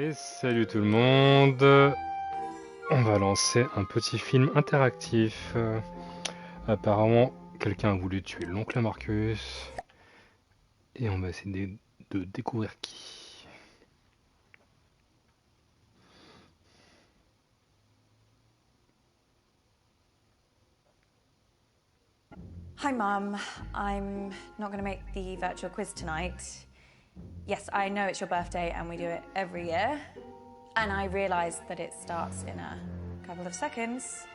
Et salut tout le monde. On va lancer un petit film interactif. Apparemment, quelqu'un a voulu tuer l'oncle Marcus. Et on va essayer de découvrir qui. Hi, Mum. I'm not going to make the virtual quiz tonight. Yes, I know it's your birthday and we do it every year. And I realise that it starts in a couple of seconds.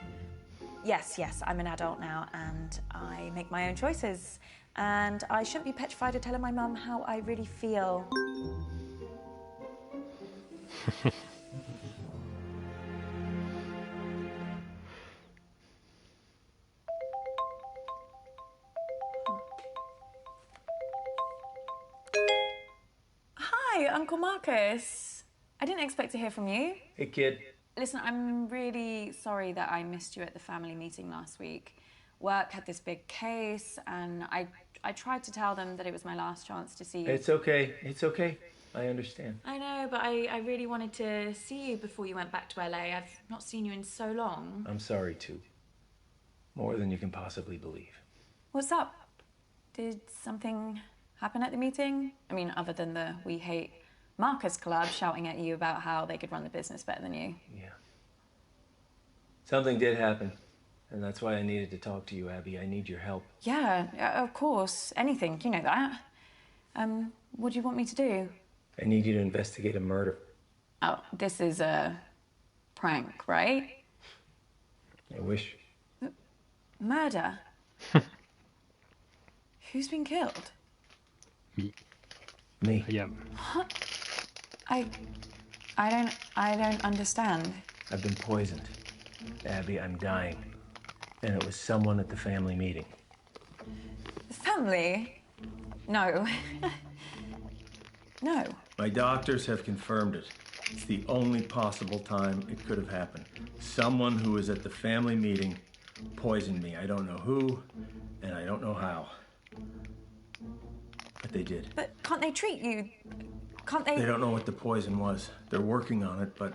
Yes, I'm an adult now and I make my own choices. And I shouldn't be petrified of telling my mum how I really feel. Hi, Uncle Marcus. I didn't expect to hear from you. Hey, kid. Listen, I'm really sorry that I missed you at the family meeting last week. Work had this big case, and I tried to tell them that it was my last chance to see you. It's okay. It's okay. I understand. I know, but I really wanted to see you before you went back to LA. I've not seen you in so long. I'm sorry, too. More than you can possibly believe. What's up? Did something happen at the meeting? I mean, other than the We Hate Marcus Club shouting at you about how they could run the business better than you. Yeah. Something did happen. And that's why I needed to talk to you, Abby. I need your help. Yeah, of course. Anything. You know that. What do you want me to do? I need you to investigate a murder. Oh, this is a prank, right? I wish. Murder? Who's been killed? Me. Me. Yeah. I don't understand. I've been poisoned. Abby, I'm dying. And it was someone at the family meeting. The family? No. No. My doctors have confirmed it. It's the only possible time it could have happened. Someone who was at the family meeting poisoned me. I don't know who, and I don't know how. But they did. But can't they treat you? Can't they? They don't know what the poison was. They're working on it, but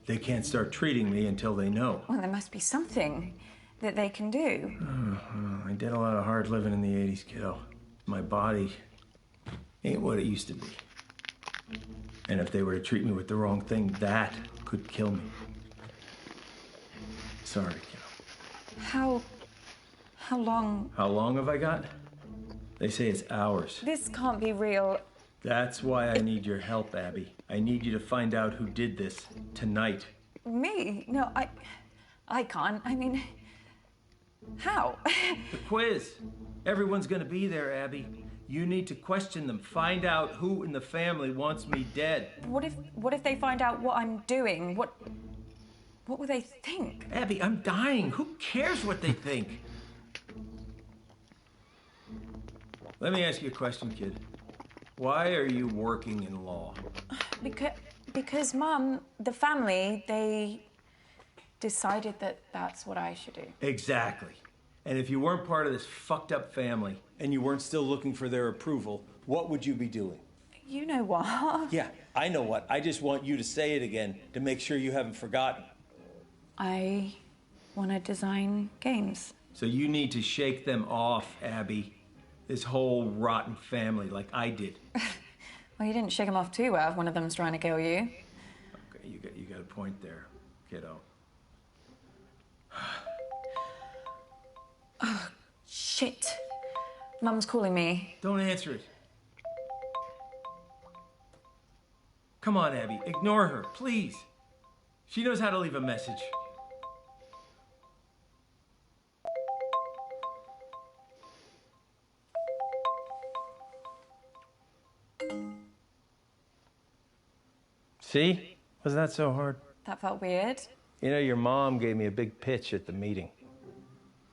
they can't start treating me until they know. Well, there must be something that they can do. I did a lot of hard living in the 80s, kiddo. My body ain't what it used to be. And if they were to treat me with the wrong thing, that could kill me. Sorry, kiddo. How long? How long have I got? They say it's hours. This can't be real. That's why I need your help, Abby. I need you to find out who did this tonight. Me? No, I can't. I mean, how? The quiz. Everyone's gonna be there, Abby. You need to question them. Find out who in the family wants me dead. What if they find out what I'm doing? What will they think? Abby, I'm dying. Who cares what they think? Let me ask you a question, kid. Why are you working in law? Because Mum, the family, they decided that that's what I should do. Exactly. And if you weren't part of this fucked up family and you weren't still looking for their approval, what would you be doing? You know what? Yeah, I know what. I just want you to say it again to make sure you haven't forgotten. I want to design games. So you need to shake them off, Abby. This whole rotten family like I did. Well, you didn't shake them off too well if one of them's trying to kill you. Okay, you got a point there, kiddo. Oh, shit. Mum's calling me. Don't answer it. Come on, Abby, ignore her, please. She knows how to leave a message. See? Was that so hard? That felt weird. You know, your mom gave me a big pitch at the meeting.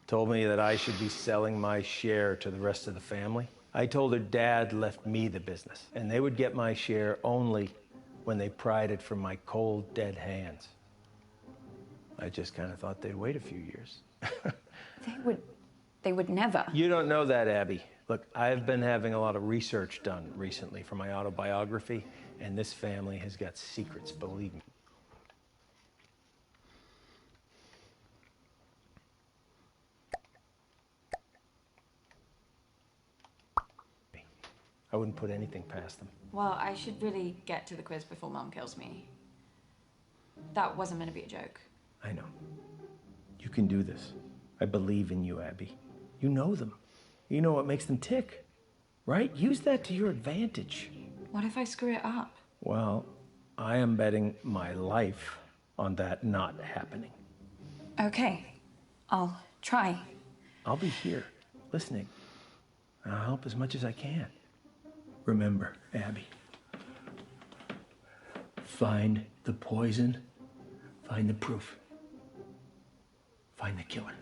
Told me that I should be selling my share to the rest of the family. I told her Dad left me the business, and they would get my share only when they pried it from my cold, dead hands. I just kind of thought they'd wait a few years. They would never. You don't know that, Abby. Look, I've been having a lot of research done recently for my autobiography, And this family has got secrets, believe me. I wouldn't put anything past them. Well, I should really get to the quiz before Mum kills me. That wasn't meant to be a joke. I know. You can do this. I believe in you, Abby. You know them. You know what makes them tick, right? Use that to your advantage. What if I screw it up? Well, I am betting my life on that not happening. Okay, I'll try. I'll be here, listening. I'll help as much as I can. Remember, Abby, find the poison, find the proof, find the killer.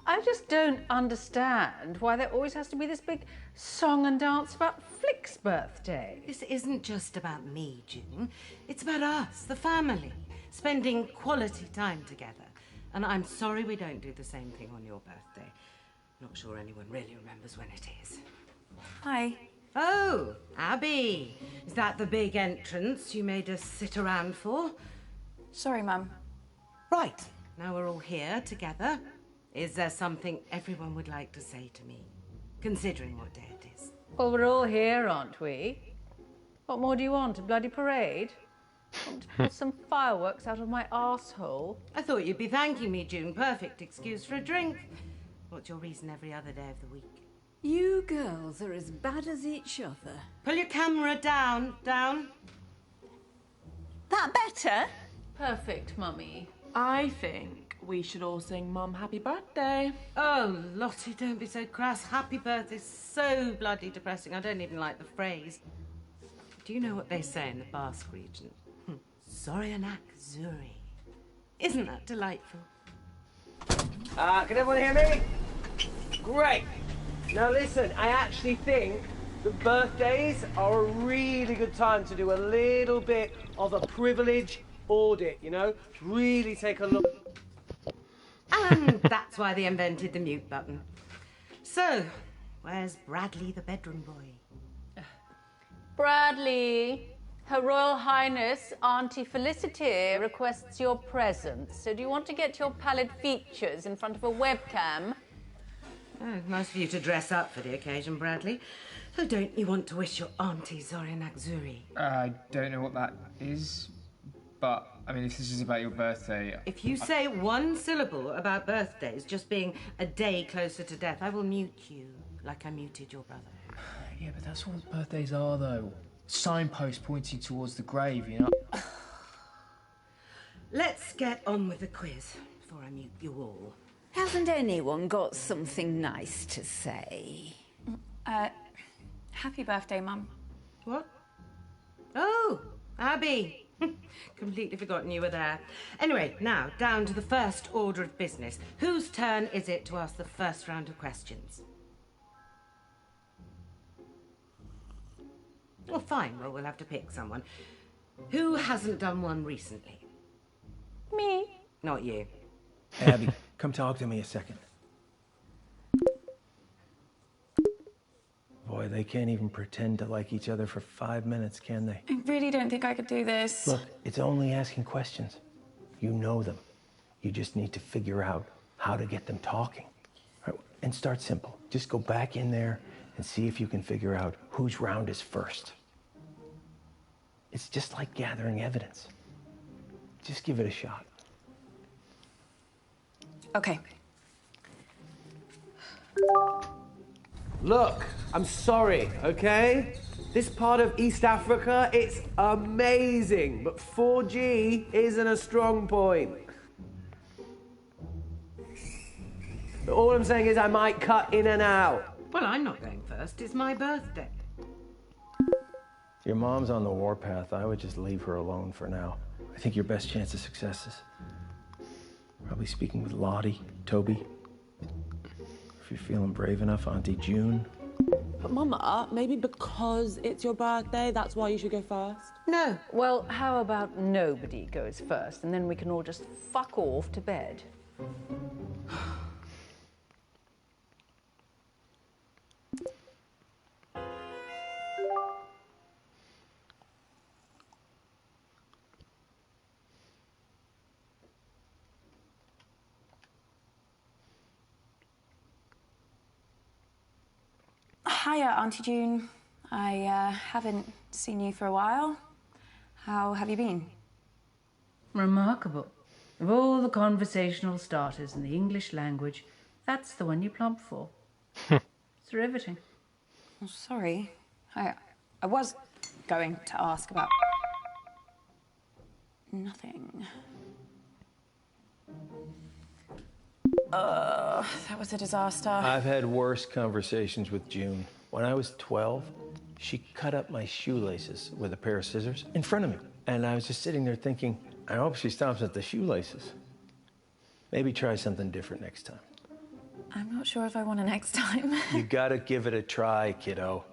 I just don't understand why there always has to be this big song and dance about Flick's birthday. This isn't just about me, June. It's about us, the family, spending quality time together. And I'm sorry we don't do the same thing on your birthday. Not sure anyone really remembers when it is. Hi. Oh, Abby. Is that the big entrance you made us sit around for? Sorry, Mum. Right. Now we're all here together. Is there something everyone would like to say to me, considering what day it is? Well, we're all here, aren't we? What more do you want? A bloody parade? Want to pull some fireworks out of my arsehole? I thought you'd be thanking me, June. Perfect excuse for a drink. What's your reason every other day of the week? You girls are as bad as each other. Pull your camera down. That better? Perfect, Mummy. I think we should all sing Mum happy birthday. Oh, Lottie, don't be so crass. Happy birthday's so bloody depressing. I don't even like the phrase. Do you know what they say in the Basque region? Zorianak Zuri. Isn't that delightful? Can everyone hear me? Great. Now listen, I actually think that birthdays are a really good time to do a little bit of a privilege audit, you know? Really take a look. And that's why they invented the mute button. So, where's Bradley the bedroom boy? Bradley, Her Royal Highness Auntie Felicity requests your presence. So do you want to get your pallid features in front of a webcam? Oh, nice of you to dress up for the occasion, Bradley. So don't you want to wish your auntie Zorianak Zuri? I don't know what that is, but, I mean, if this is about your birthday... If you say one syllable about birthdays just being a day closer to death, I will mute you like I muted your brother. Yeah, but that's what birthdays are, though. Signposts pointing towards the grave, you know? Let's get on with the quiz before I mute you all. Hasn't anyone got something nice to say? Happy birthday, Mum. What? Oh, Abby. Completely forgotten you were there. Anyway, now, down to the first order of business. Whose turn is it to ask the first round of questions? Well, fine. Well, we'll have to pick someone. Who hasn't done one recently? Me. Not you. Abby, come talk to me a second. Boy, they can't even pretend to like each other for 5 minutes, can they? I really don't think I could do this. Look, it's only asking questions. You know them. You just need to figure out how to get them talking. All right, and start simple. Just go back in there and see if you can figure out whose round is first. It's just like gathering evidence. Just give it a shot. Okay. Look, I'm sorry, okay? This part of East Africa, it's amazing, but 4G isn't a strong point. But all I'm saying is I might cut in and out. Well, I'm not going first. It's my birthday. Your mom's on the warpath. I would just leave her alone for now. I think your best chance of success is probably speaking with Lottie, Toby. If you're feeling brave enough, Auntie June. But Mama, maybe because it's your birthday, that's why you should go first? No. Well, how about nobody goes first, and then we can all just fuck off to bed? Hiya, Auntie June. I haven't seen you for a while. How have you been? Remarkable. Of all the conversational starters in the English language, that's the one you plump for. It's riveting. Oh, sorry. I was going to ask about... nothing. That was a disaster. I've had worse conversations with June. When I was 12, she cut up my shoelaces with a pair of scissors in front of me. And I was just sitting there thinking, I hope she stops at the shoelaces. Maybe try something different next time. I'm not sure if I want a next time. You gotta give it a try, kiddo.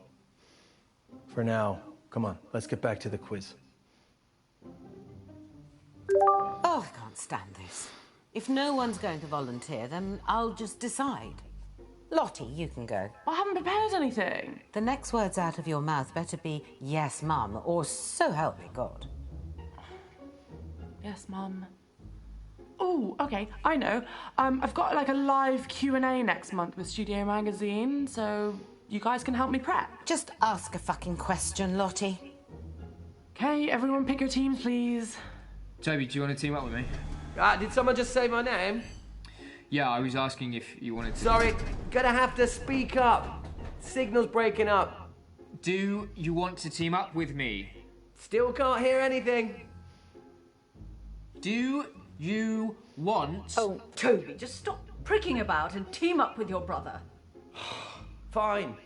For now, come on, let's get back to the quiz. Oh, I can't stand this. If no one's going to volunteer, then I'll just decide. Lottie, you can go. I haven't prepared anything. The next words out of your mouth better be yes, Mum, or so help me God. Yes, Mum. Oh, okay, I know. I've got like a live Q&A next month with Studio Magazine, so you guys can help me prep. Just ask a fucking question, Lottie. Okay, everyone pick your teams, please. Toby, do you want to team up with me? Did someone just say my name? Yeah, I was asking if you wanted to... Sorry, gonna have to speak up. Signal's breaking up. Do you want to team up with me? Still can't hear anything. Do you want... Oh, Toby, just stop pricking about and team up with your brother. Fine.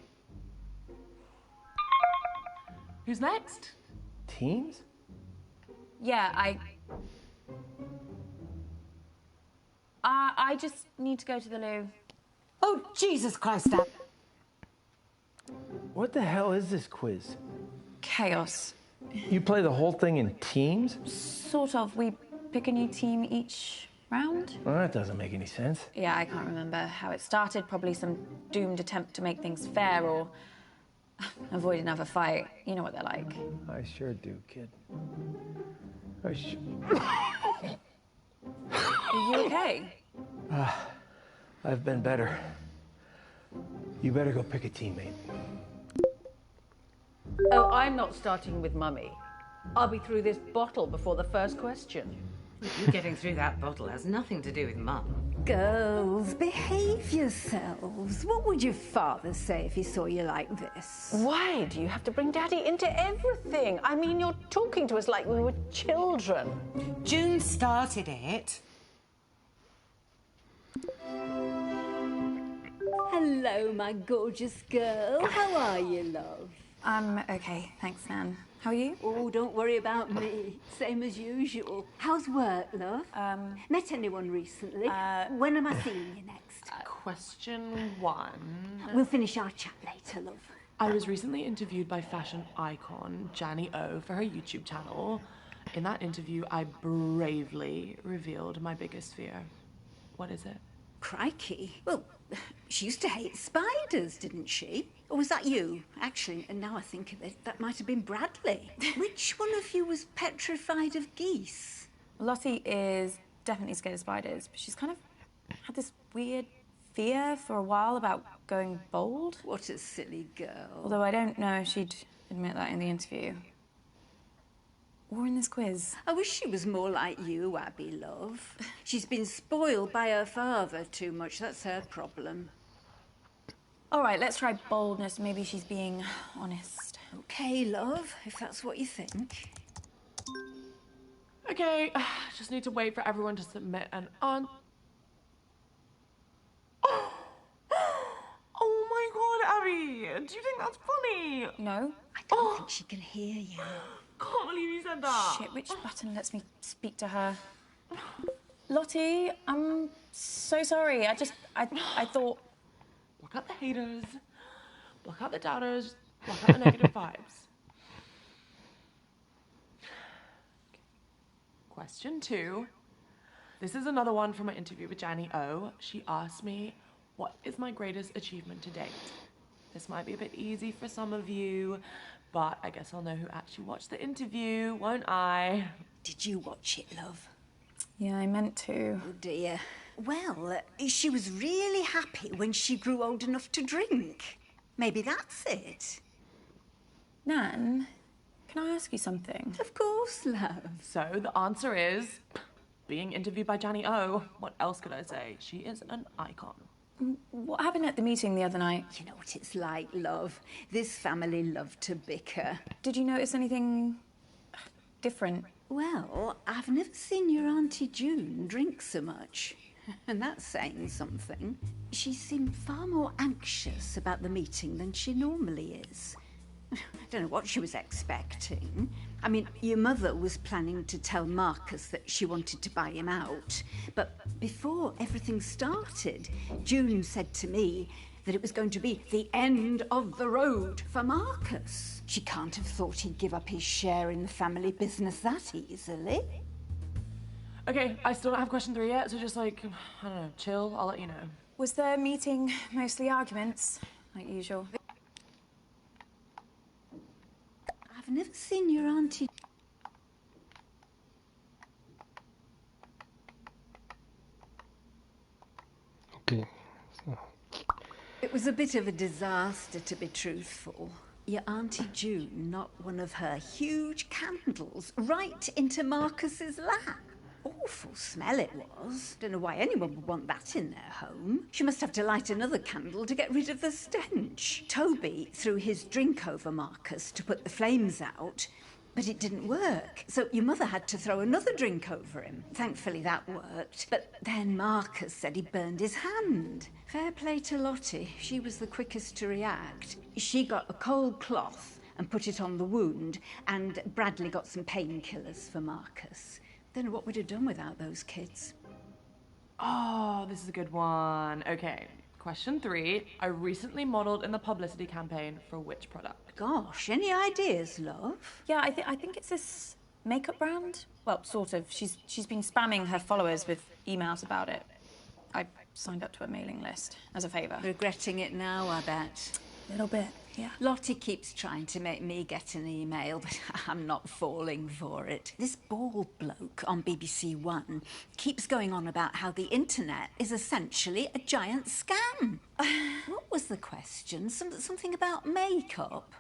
Who's next? Teams? Yeah, I just need to go to the loo. Oh, Jesus Christ, Dad. What the hell is this quiz? Chaos. You play the whole thing in teams? Sort of. We pick a new team each round. Well, that doesn't make any sense. Yeah, I can't remember how it started. Probably some doomed attempt to make things fair or avoid another fight. You know what they're like. I sure do, kid. Are you okay? I've been better. You better go pick a teammate. Oh, I'm not starting with Mummy. I'll be through this bottle before the first question. You getting through that bottle has nothing to do with Mum. Girls, behave yourselves. What would your father say if he saw you like this? Why do you have to bring Daddy into everything? I mean, you're talking to us like we were children. June started it. Hello, my gorgeous girl. How are you, love? I'm okay, thanks, Nan. How are you? Oh, don't worry about me. Same as usual. How's work, love? Met anyone recently? When am I seeing you next? Question 1. We'll finish our chat later, love. I was recently interviewed by fashion icon Janny O for her YouTube channel. In that interview, I bravely revealed my biggest fear. What is it? Crikey. Well, she used to hate spiders, didn't she? Or was that you? Actually, and now I think of it, that might have been Bradley. Which one of you was petrified of geese? Lottie is definitely scared of spiders, but she's kind of had this weird fear for a while about going bold. What a silly girl. Although I don't know if she'd admit that in the interview. Or in this quiz. I wish she was more like you, Abby, love. She's been spoiled by her father too much. That's her problem. All right, let's try boldness. Maybe she's being honest. Okay, love, if that's what you think. Okay, just need to wait for everyone to submit an answer. Oh my god, Abby! Do you think that's funny? No. I don't think she can hear you. Can't believe you said that. Shit, which button lets me speak to her? Lottie, I'm so sorry. I thought... Block out the haters. Block out the doubters, block out the negative vibes. Question 2. This is another one from my interview with Janny O. She asked me, what is my greatest achievement to date? This might be a bit easy for some of you, but I guess I'll know who actually watched the interview, won't I? Did you watch it, love? Yeah, I meant to. Oh, dear. Well, she was really happy when she grew old enough to drink. Maybe that's it. Nan, can I ask you something? Of course, love. So the answer is being interviewed by Janny O. What else could I say? She is an icon. What happened at the meeting the other night? You know what it's like, love. This family love to bicker. Did you notice anything different? Well, I've never seen your Auntie June drink so much. And that's saying something. She seemed far more anxious about the meeting than she normally is. I don't know what she was expecting. I mean, your mother was planning to tell Marcus that she wanted to buy him out. But before everything started, June said to me that it was going to be the end of the road for Marcus. She can't have thought he'd give up his share in the family business that easily. Okay, I still don't have question 3 yet, so just like, I don't know, chill, I'll let you know. Was the meeting mostly arguments, like usual? I've never seen your Auntie... Okay. So. It was a bit of a disaster, to be truthful. Your Auntie June knocked one of her huge candles right into Marcus's lap. Awful smell it was. Don't know why anyone would want that in their home. She must have to light another candle to get rid of the stench. Toby threw his drink over Marcus to put the flames out, but it didn't work. So your mother had to throw another drink over him. Thankfully that worked. But then Marcus said he burned his hand. Fair play to Lottie. She was the quickest to react. She got a cold cloth and put it on the wound, and Bradley got some painkillers for Marcus. Don't know what we'd have done without those kids. Oh, this is a good one. Okay, question 3. I recently modelled in the publicity campaign for which product? Gosh, any ideas, love? Yeah, I think it's this makeup brand. Well, sort of. She's been spamming her followers with emails about it. I signed up to a mailing list as a favour. Regretting it now, I bet. A little bit, yeah. Lottie keeps trying to make me get an email, but I'm not falling for it. This bald bloke on BBC One keeps going on about how the internet is essentially a giant scam. What was the question? Something about makeup?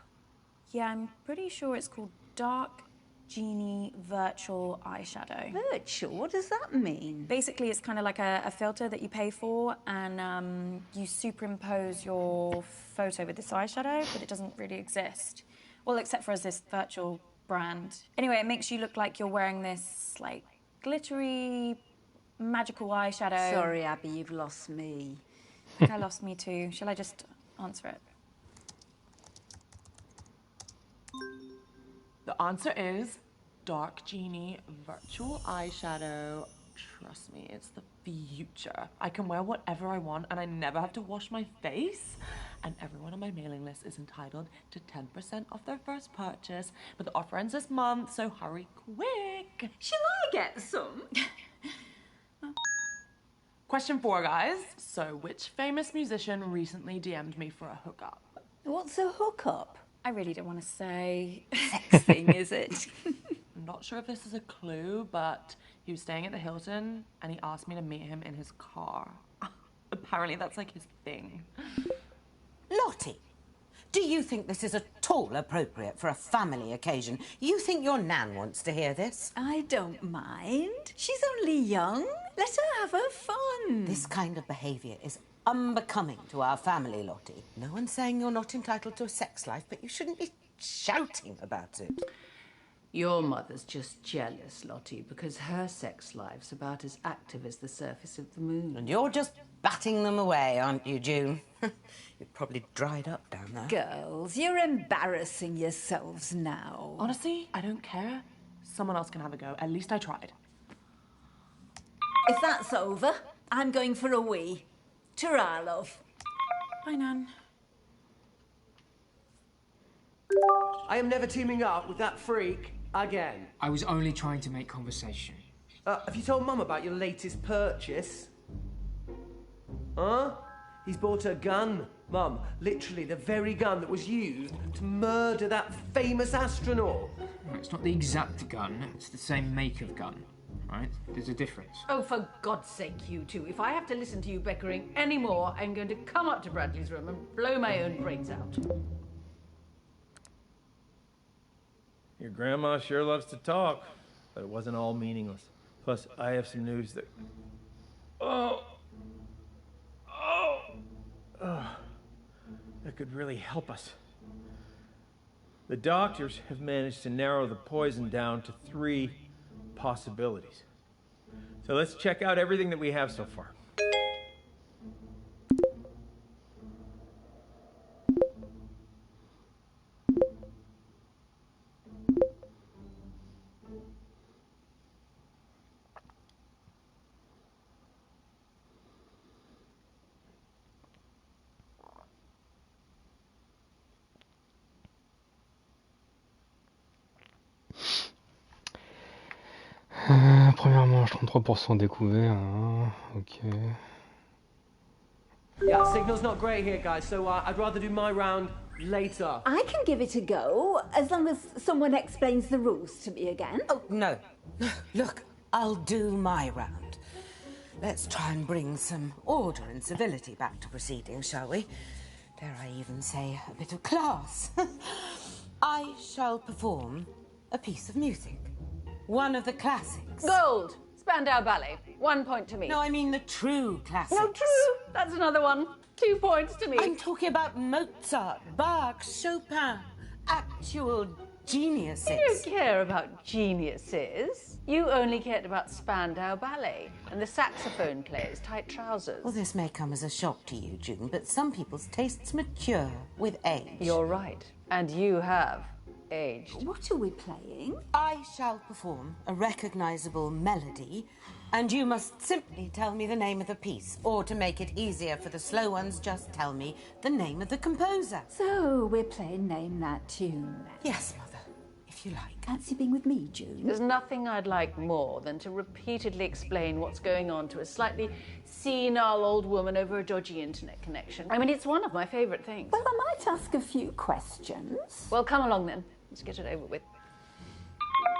Yeah, I'm pretty sure it's called Dark Genie Virtual Eyeshadow. Virtual? What does that mean? Basically, it's kind of like a filter that you pay for, and you superimpose your photo with this eyeshadow, but it doesn't really exist. Well, except for as this virtual brand. Anyway, it makes you look like you're wearing this, like, glittery, magical eyeshadow. Sorry, Abby, you've lost me. I think I lost me too. Shall I just answer it? The answer is Dark Genie Virtual Eyeshadow. Trust me, it's the future. I can wear whatever I want and I never have to wash my face. And everyone on my mailing list is entitled to 10% off their first purchase. But the offer ends this month, so hurry quick. Shall I get some? Question 4, guys. So, which famous musician recently DM'd me for a hookup? What's a hookup? I really don't want to say. Sex thing, is it? I'm not sure if this is a clue, but he was staying at the Hilton and he asked me to meet him in his car. Apparently that's like his thing. Lottie, do you think this is at all appropriate for a family occasion? You think your Nan wants to hear this? I don't mind. She's only young. Let her have her fun. This kind of behaviour is unbecoming to our family, Lottie. No one's saying you're not entitled to a sex life, but you shouldn't be shouting about it. Your mother's just jealous, Lottie, because her sex life's about as active as the surface of the moon. And you're just batting them away, aren't you, June? You're probably dried up down there. Girls, you're embarrassing yourselves now. Honestly, I don't care. Someone else can have a go. At least I tried. If that's over, I'm going for a wee. Ta-ra, love. Bye, Nan. I am never teaming up with that freak again. I was only trying to make conversation. Have you told Mum about your latest purchase? Huh? He's bought a gun, Mum. Literally the very gun that was used to murder that famous astronaut. No, it's not the exact gun, it's the same make of gun, right? There's a difference. Oh, for God's sake, you two. If I have to listen to you bickering anymore, I'm going to come up to Bradley's room and blow my own brains out. Your grandma sure loves to talk, but it wasn't all meaningless. Plus, I have some news that... that could really help us. The doctors have managed to narrow the poison down to 3 possibilities. So let's check out everything that we have so far. Première manche, 33% découvert. Hein. Ok. Yeah, signal's not great here, guys, so I'd rather do my round later. I can give it a go, as long as someone explains the rules to me again. Oh, no. Look, I'll do my round. Let's try and bring some order and civility back to proceedings, shall we? Dare I even say a bit of class? I shall perform a piece of music. One of the classics. Gold! Spandau Ballet. 1 point to me. No, I mean the true classics. No, true. That's another one. 2 points to me. I'm talking about Mozart, Bach, Chopin. Actual geniuses. You don't care about geniuses. You only cared about Spandau Ballet and the saxophone player's tight trousers. Well, this may come as a shock to you, June, but some people's tastes mature with age. You're right. And you have aged. What are we playing? I shall perform a recognisable melody, and you must simply tell me the name of the piece. Or to make it easier for the slow ones, just tell me the name of the composer. So we're playing Name That Tune then? Yes, Mother, if you like. Fancy being with me, June? There's nothing I'd like more than to repeatedly explain what's going on to a slightly senile old woman over a dodgy internet connection. I mean, it's one of my favourite things. Well, I might ask a few questions. Well, come along then. Let's get it over with.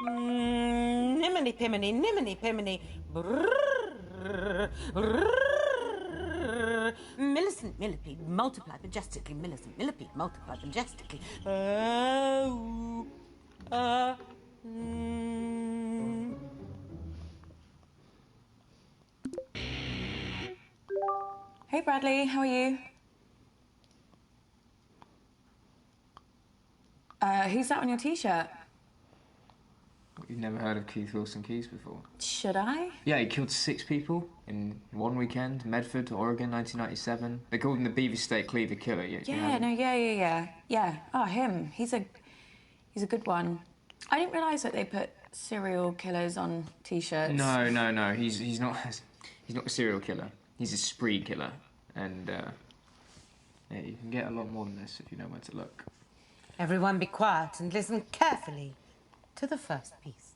Niminy piminy, niminy piminy. Brrrr, brrrr. Millicent millipede, multiply majestically. Millicent millipede, multiply majestically. Hey Bradley, how are you? Who's that on your t-shirt? You've never heard of Keith Wilson Keys before? Should I? Yeah, he killed 6 people in one weekend, Medford, Oregon, 1997. They called him the Beaver State Cleaver Killer. Yeah. Oh, him. He's a good one. I didn't realise that they put serial killers on t-shirts. No. He's not a serial killer. He's a spree killer. And, yeah, you can get a lot more than this if you know where to look. Everyone be quiet and listen carefully to the first piece.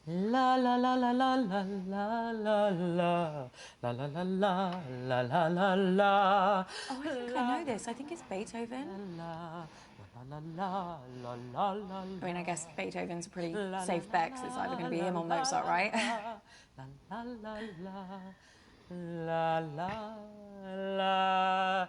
La la la la la la la la la la la la la la la la la. Oh, I think I know this. I think it's Beethoven. I mean, I guess Beethoven's a pretty safe bet, 'cause it's either going to be him or Mozart, right? La la la la la la la.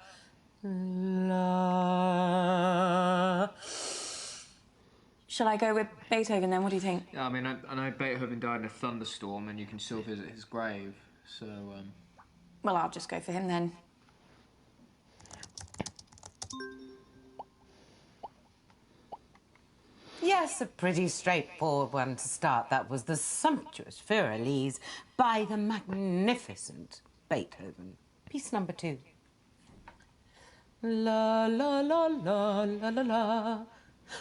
Shall I go with Beethoven then? What do you think? Yeah, I mean, I know Beethoven died in a thunderstorm and you can still visit his grave, so, Well, I'll just go for him then. Yes, a pretty straightforward one to start. That was the sumptuous Für Elise by the magnificent Beethoven. Piece number 2. La la la la la la la.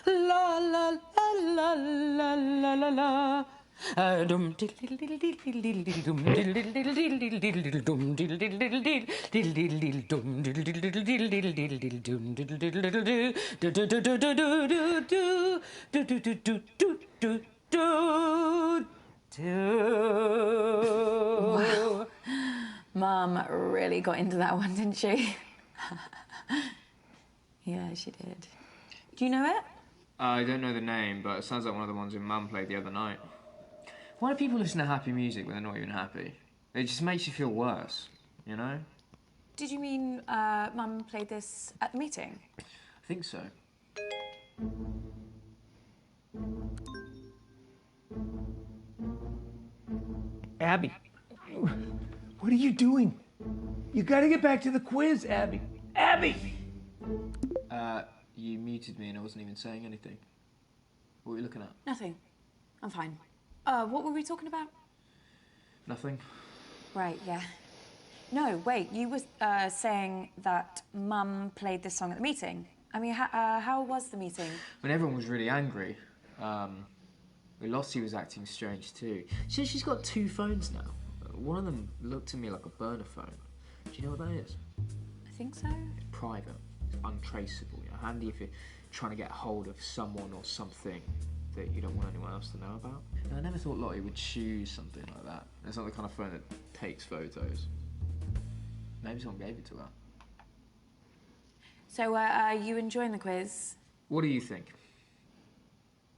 La la la la la la la la. Wow. Mum really got into that one, didn't she? Yeah, she did. Do you know it? I don't know the name, but it sounds like one of the ones your mum played the other night. Why do people listen to happy music when they're not even happy? It just makes you feel worse, you know? Did you mean Mum played this at the meeting? I think so. Abby, what are you doing? You gotta get back to the quiz, Abby. Abby! You muted me and I wasn't even saying anything. What were you looking at? Nothing. I'm fine. What were we talking about? Nothing. Right, yeah. No, wait, you were saying that Mum played this song at the meeting. I mean, how was the meeting? When everyone was really angry, Lottie was acting strange too. She's got 2 phones now. One of them looked to me like a burner phone. Do you know what that is? I think so. It's private. It's untraceable. You know, handy if you're trying to get hold of someone or something that you don't want anyone else to know about. And I never thought Lottie would choose something like that. It's not the kind of phone that takes photos. Maybe someone gave it to her. So, are you enjoying the quiz? What do you think?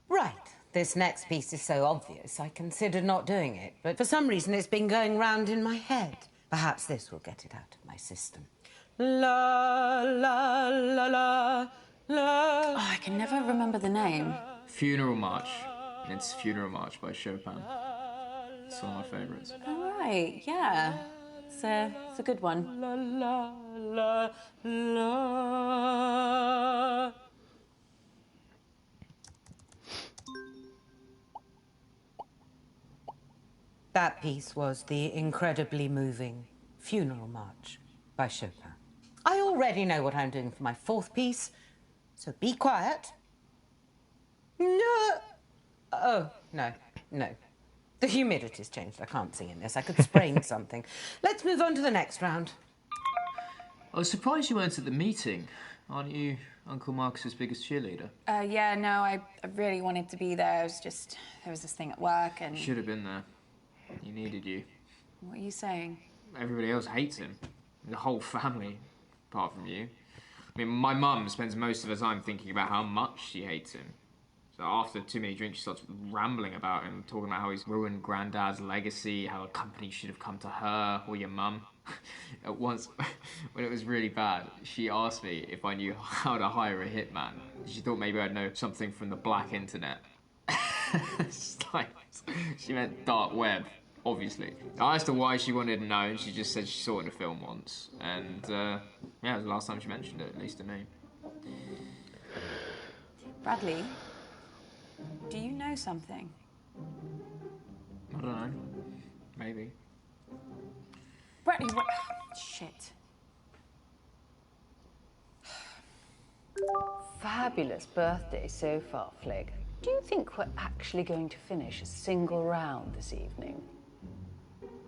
Right. This next piece is so obvious, I considered not doing it. But for some reason, it's been going round in my head. Perhaps this will get it out of my system. La, la, la, la, la. Oh, I can never remember the name. Funeral March. It's Funeral March by Chopin. It's one of my favourites. All right, yeah. It's a good one. La, la, la, la. That piece was the incredibly moving Funeral March by Chopin. I already know what I'm doing for my 4th piece, so be quiet. No. Oh, no. The humidity's changed. I can't sing in this. I could sprain something. Let's move on to the next round. I was surprised you weren't at the meeting. Aren't you Uncle Marcus's biggest cheerleader? Yeah, no, I really wanted to be there. It was just, there was this thing at work and... Should have been there. He needed you. What are you saying? Everybody else hates him. The whole family, apart from you. I mean, my mum spends most of her time thinking about how much she hates him. So after too many drinks, she starts rambling about him, talking about how he's ruined Grandad's legacy, how a company should have come to her or your mum. At once, when it was really bad, she asked me if I knew how to hire a hitman. She thought maybe I'd know something from the black internet. She meant dark web, obviously. I asked her why she wanted to know, and she just said she saw it in a film once. And, yeah, it was the last time she mentioned it, at least to me. Bradley, do you know something? I don't know. Maybe. Bradley, what? Shit. Fabulous birthday so far, Flig. Do you think we're actually going to finish a single round this evening?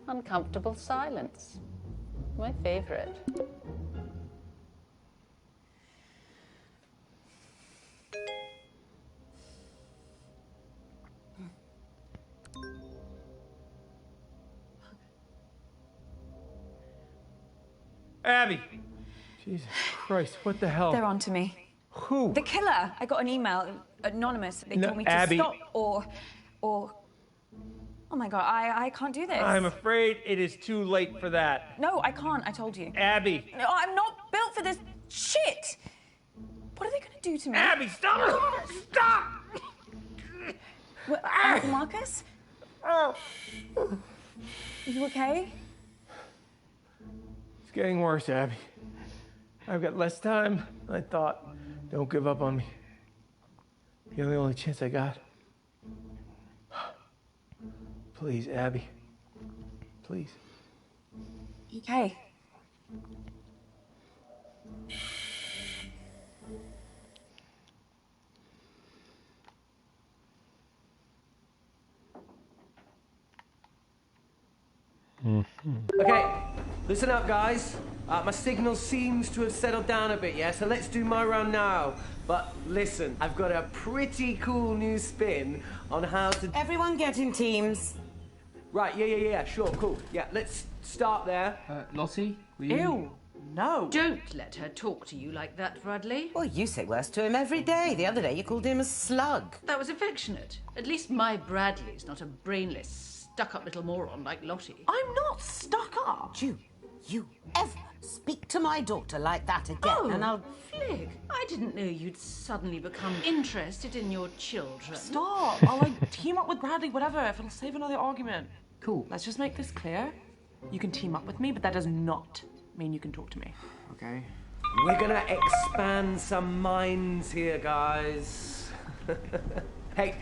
Uncomfortable silence. My favourite. Abby! Jesus Christ, what the hell? They're on to me. Who? The killer. I got an email, anonymous. They told me to Abby. stop or... Oh my God, I can't do this. I'm afraid it is too late for that. No, I can't, I told you. Abby! No, I'm not built for this shit! What are they gonna do to me? Abby, stop! Stop! What, Uncle Marcus? Are you okay? It's getting worse, Abby. I've got less time than I thought. Don't give up on me. You're the only chance I got. Please, Abby. Please. Okay. Okay, listen up, guys. My signal seems to have settled down a bit, yeah? So let's do my round now. But listen, I've got a pretty cool new spin on how to... Everyone get in teams. Right, yeah, sure, cool. Yeah, let's start there. Lottie, will you? Ew, no. Don't let her talk to you like that, Bradley. Well, you say worse to him every day. The other day you called him a slug. That was affectionate. At least my Bradley's not a brainless, stuck-up little moron like Lottie. I'm not stuck up. You ever speak to my daughter like that again, and I'll... Flig, I didn't know you'd suddenly become interested in your children. Stop. I'll team up with Bradley, whatever, if it'll save another argument. Cool. Let's just make this clear. You can team up with me, but that does not mean you can talk to me. Okay. We're gonna expand some minds here, guys. Hey,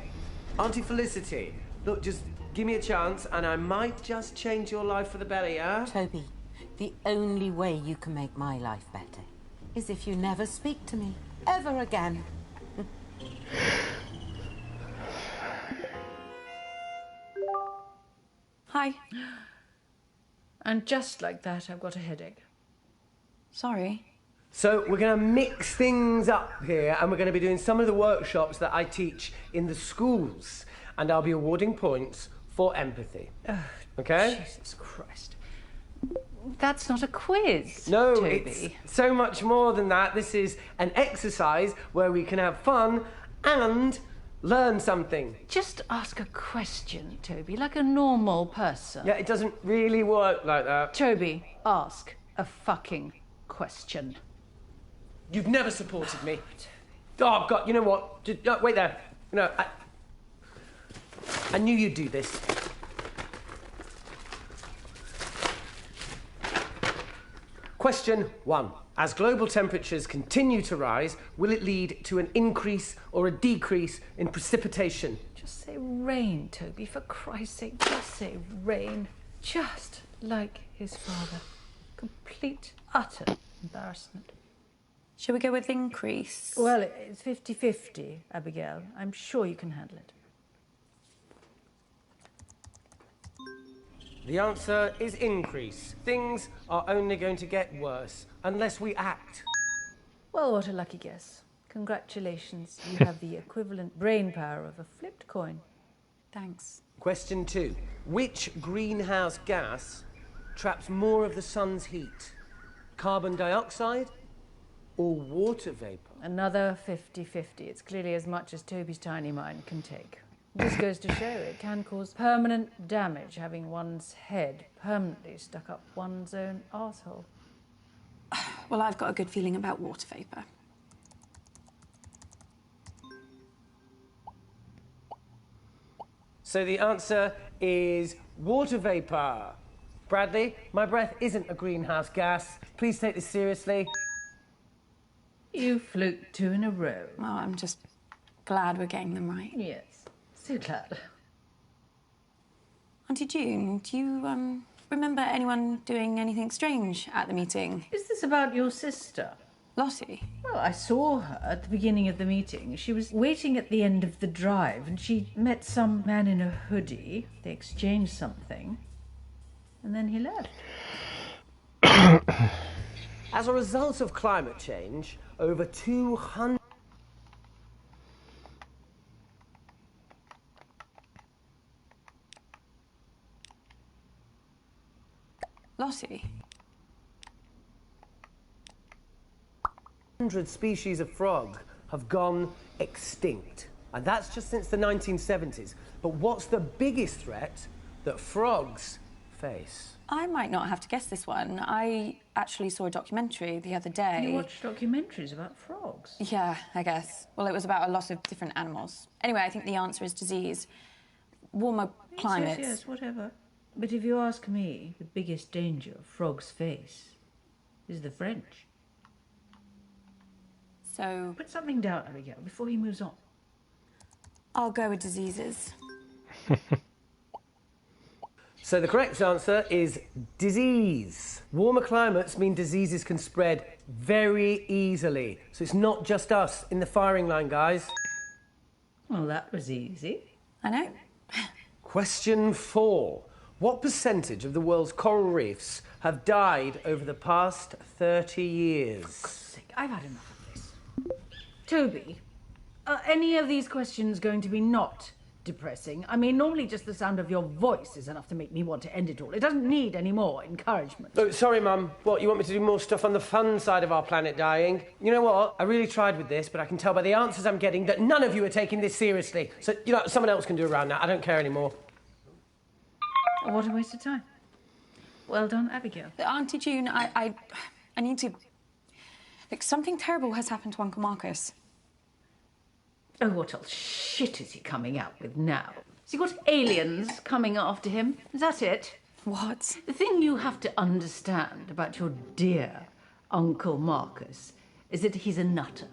Auntie Felicity, look, just give me a chance and I might just change your life for the better, yeah? Toby, the only way you can make my life better is if you never speak to me ever again. Hi. And just like that, I've got a headache. Sorry. So we're going to mix things up here and we're going to be doing some of the workshops that I teach in the schools. And I'll be awarding points for empathy. Okay? Jesus Christ. That's not a quiz, No, Toby. it's so much more than that. This is an exercise where we can have fun and learn something. Just ask a question, Toby, like a normal person. Yeah, it doesn't really work like that. Toby, ask a fucking question. You've never supported me. Oh, God, you know what? Just, wait there. No, I knew you'd do this. Question 1. As global temperatures continue to rise, will it lead to an increase or a decrease in precipitation? Just say rain, Toby, for Christ's sake. Just say rain. Just like his father. Complete, utter embarrassment. Shall we go with increase? Well, it's 50-50, Abigail. I'm sure you can handle it. The answer is increase. Things are only going to get worse unless we act. Well, what a lucky guess. Congratulations. You have the equivalent brain power of a flipped coin. Thanks. Question 2. Which greenhouse gas traps more of the sun's heat? Carbon dioxide or water vapor? Another 50-50. It's clearly as much as Toby's tiny mind can take. This goes to show it can cause permanent damage having one's head permanently stuck up one's own arsehole. Well, I've got a good feeling about water vapour. So the answer is water vapor. Bradley, my breath isn't a greenhouse gas. Please take this seriously. You fluked 2 in a row. Well, I'm just glad we're getting them right. Yes, so glad. Auntie June, do you remember anyone doing anything strange at the meeting? Is this about your sister? Lottie? Well, I saw her at the beginning of the meeting. She was waiting at the end of the drive and she met some man in a hoodie. They exchanged something and then he left. As a result of climate change, over 200... Lottie? 100 species of frog have gone extinct. And that's just since the 1970s. But what's the biggest threat that frogs face? I might not have to guess this one. I actually saw a documentary the other day. You watch documentaries about frogs? Yeah, I guess. Well, it was about a lot of different animals. Anyway, I think the answer is disease. Warmer climates. Yes, whatever. But if you ask me, the biggest danger frogs face is the French. So... Put something down, Abigail, before he moves on. I'll go with diseases. So the correct answer is disease. Warmer climates mean diseases can spread very easily. So it's not just us in the firing line, guys. Well, that was easy. I know. Question 4. What percentage of the world's coral reefs have died over the past 30 years? I've had enough of this. Toby, are any of these questions going to be not depressing? I mean, normally just the sound of your voice is enough to make me want to end it all. It doesn't need any more encouragement. Oh, sorry, Mum. What, you want me to do more stuff on the fun side of our planet dying? You know what? I really tried with this, but I can tell by the answers I'm getting that none of you are taking this seriously. So, someone else can do around that. I don't care anymore. What a waste of time. Well done, Abigail. Auntie June, I need to... Look, something terrible has happened to Uncle Marcus. Oh, what else shit is he coming out with now? Has he got aliens coming after him? Is that it? What? The thing you have to understand about your dear Uncle Marcus is that he's a nutter.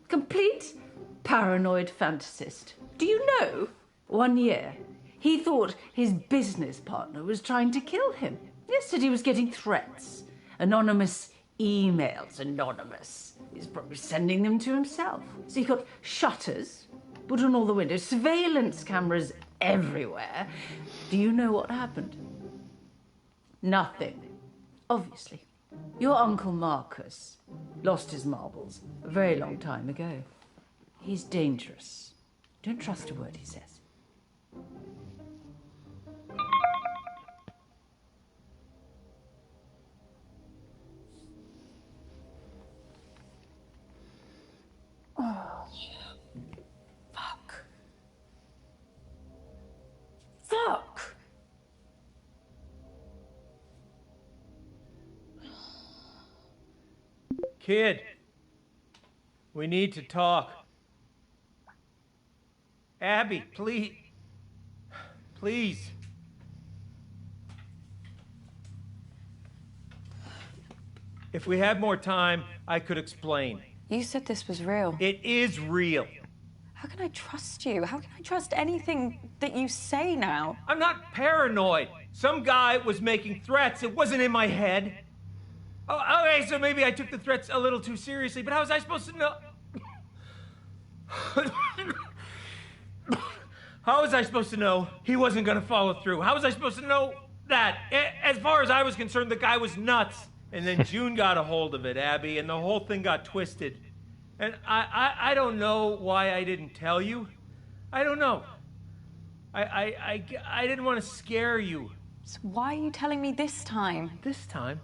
Complete paranoid fantasist. Do you know, 1 year, he thought his business partner was trying to kill him. Yesterday he was getting threats. Anonymous emails, anonymous. He's probably sending them to himself. So he got shutters put on all the windows, surveillance cameras everywhere. Do you know what happened? Nothing. Obviously. Your Uncle Marcus lost his marbles a very long time ago. He's dangerous. Don't trust a word he says. Oh, fuck. Fuck! Kid, we need to talk. Abby, please. Please. If we had more time, I could explain. You said this was real. It is real. How can I trust you? How can I trust anything that you say now? I'm not paranoid. Some guy was making threats. It wasn't in my head. Oh, okay, so maybe I took the threats a little too seriously, but how was I supposed to know? How was I supposed to know he wasn't going to follow through? How was I supposed to know that? As far as I was concerned, the guy was nuts. And then June got a hold of it, Abby, and the whole thing got twisted. And I don't know why I didn't tell you. I don't know. I didn't want to scare you. So why are you telling me this time? This time?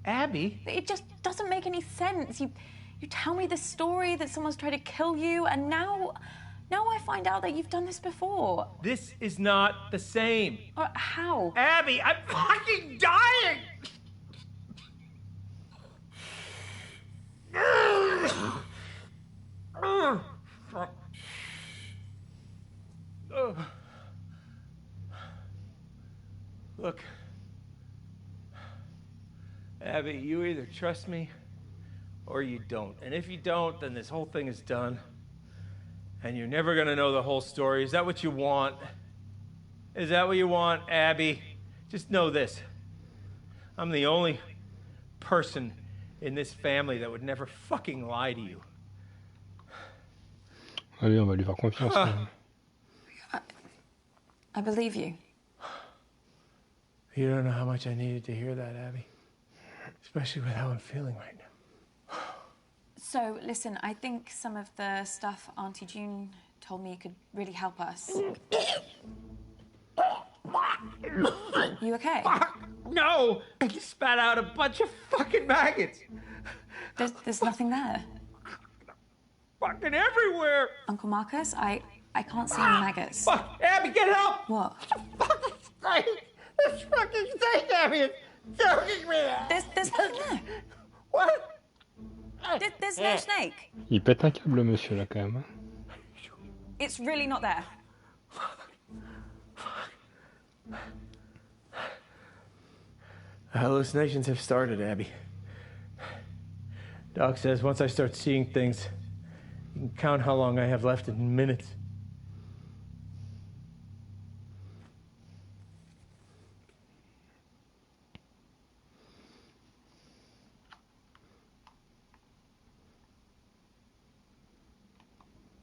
Abby? It just doesn't make any sense. You tell me this story that someone's tried to kill you, and now I find out that you've done this before. This is not the same. How? Abby, I'm fucking dying! Look, Abby, you either trust me or you don't. And if you don't, then this whole thing is done. And you're never gonna know the whole story. Is that what you want? Is that what you want, Abby? Just know this. I'm the only person in this family that would never fucking lie to you. Allez, on va lui faire confiance. I believe you. You don't know how much I needed to hear that, Abby. Especially with how I'm feeling right now. So, listen, I think some of the stuff Auntie June told me could really help us. You okay? Fuck! No! I just spat out a bunch of fucking maggots! There's nothing there. Fucking everywhere! Uncle Marcus, I can't see any maggots. Fuck! Abby, get help! What? Fucking thing! This fucking thing, Abby, is choking me! There's nothing there. What? There's no snake. Il pète un câble, monsieur, là, quand même. It's really not there. Hallucinations have started, Abby. Doc says once I start seeing things, you can count how long I have left in minutes.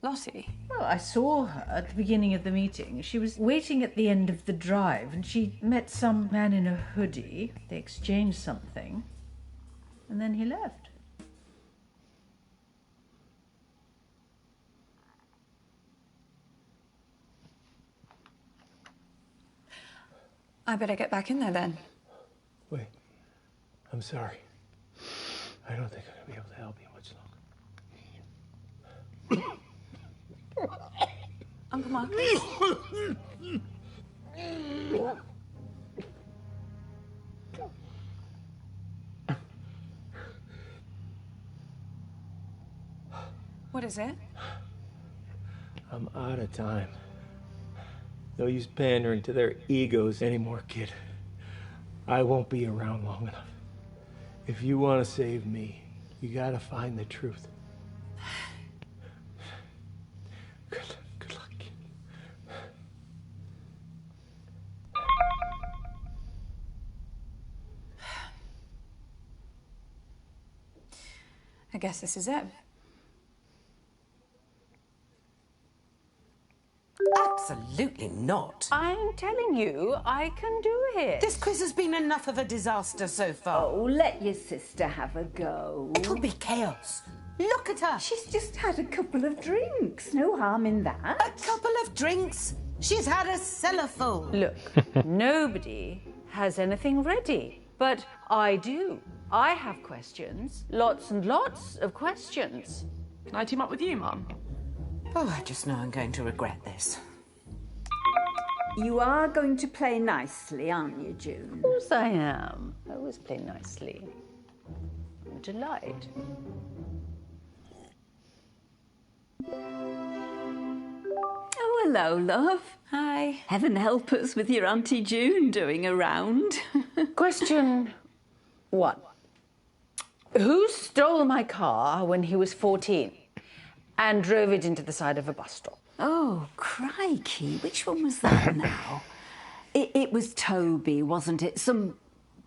Lottie? Well, I saw her at the beginning of the meeting. She was waiting at the end of the drive and she met some man in a hoodie. They exchanged something and then he left. I better get back in there then. Wait. I'm sorry. I don't think I'm gonna be able to help you much longer. Uncle Marcus? What is it? I'm out of time. No use pandering to their egos anymore, kid. I won't be around long enough. If you want to save me, you gotta find the truth. Good luck, kid. I guess this is it. Absolutely not. I'm telling you, I can do it. This quiz has been enough of a disaster so far. Oh, let your sister have a go. It'll be chaos. Look at her. She's just had a couple of drinks. No harm in that. A couple of drinks. She's had a cellar full. Look, nobody has anything ready, but I do. I have questions. Lots and lots of questions. Can I team up with you, Mum? Oh, I just know I'm going to regret this. You are going to play nicely, aren't you, June? Of course I am. I always play nicely. I'm a delight. Oh, hello, love. Hi. Heaven help us with your Auntie June doing a round. Question 1. Who stole my car when he was 14 and drove it into the side of a bus stop? Oh, crikey. Which one was that now? It was Toby, wasn't it? Some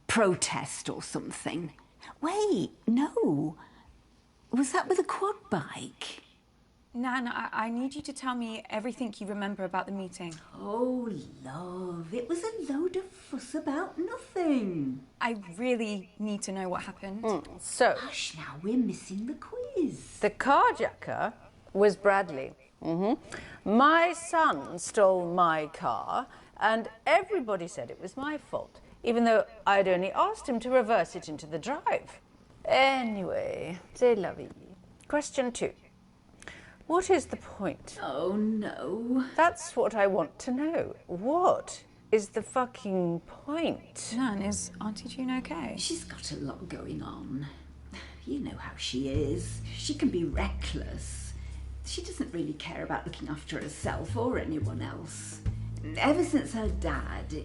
protest or something. Wait, no. Was that with a quad bike? Nan, I need you to tell me everything you remember about the meeting. Oh, love, it was a load of fuss about nothing. I really need to know what happened. So, Hush now, we're missing the quiz. the carjacker was Bradley. My son stole my car, and everybody said it was my fault, even though I'd only asked him to reverse it into the drive. Anyway, c'est la vie. Question 2. What is the point? Oh, no. That's what I want to know. What is the fucking point? Nan, is Auntie June okay? She's got a lot going on. You know how she is. She can be reckless. She doesn't really care about looking after herself or anyone else. Ever since her dad,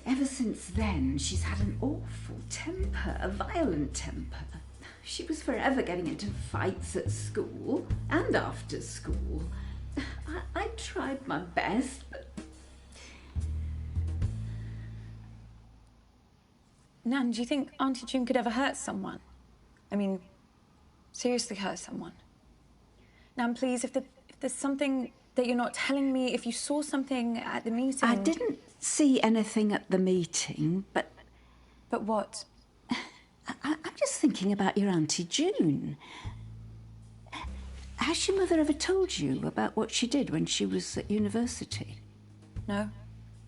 ever since then, she's had an awful temper, a violent temper. She was forever getting into fights at school and after school. I tried my best, but... Nan, do you think Auntie June could ever hurt someone? I mean, seriously hurt someone? Nan, please, if there's something that you're not telling me, if you saw something at the meeting... I didn't see anything at the meeting, but... But what? I'm just thinking about your Auntie June. Has your mother ever told you about what she did when she was at university? No.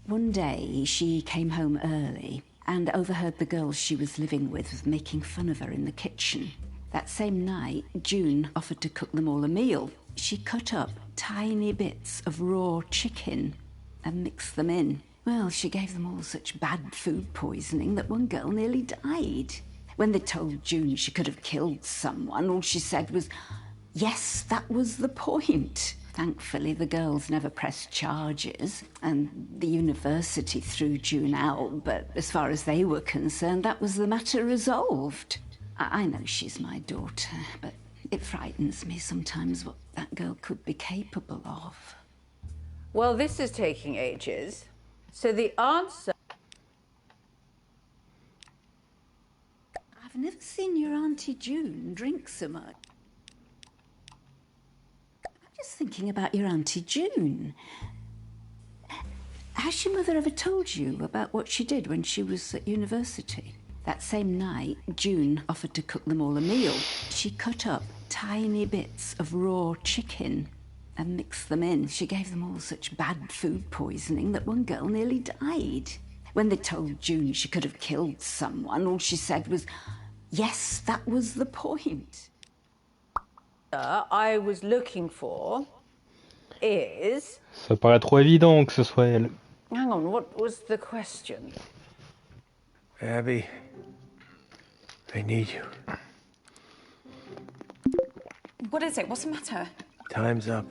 One day she came home early and overheard the girls she was living with making fun of her in the kitchen. That same night, June offered to cook them all a meal. She cut up tiny bits of raw chicken and mixed them in. Well, she gave them all such bad food poisoning that one girl nearly died. When they told June she could have killed someone, all she said was, yes, that was the point. Thankfully, the girls never pressed charges, and the university threw June out, but as far as they were concerned, that was the matter resolved. I know she's my daughter, but it frightens me sometimes what that girl could be capable of. Well, this is taking ages. So the answer... I've never seen your Auntie June drink so much. was thinking about your Auntie June. Has your mother ever told you about what she did when she was at university? That same night, June offered to cook them all a meal. She cut up tiny bits of raw chicken and mixed them in. She gave them all such bad food poisoning that one girl nearly died. When they told June she could have killed someone, all she said was, yes, that was the point. I was looking for is... Ça paraît trop évident que ce soit elle. Hang on, what was the question? Abby, I need you. What is it? What's the matter? Time's up.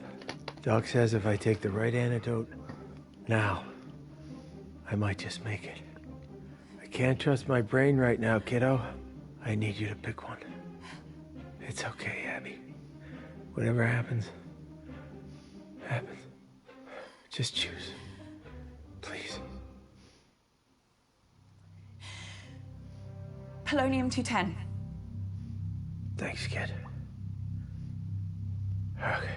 Doc says if I take the right antidote now, I might just make it. I can't trust my brain right now, kiddo. I need you to pick one. It's okay, Abby. Whatever happens, happens. Just choose. Please. Polonium-210. Thanks, kid. Okay.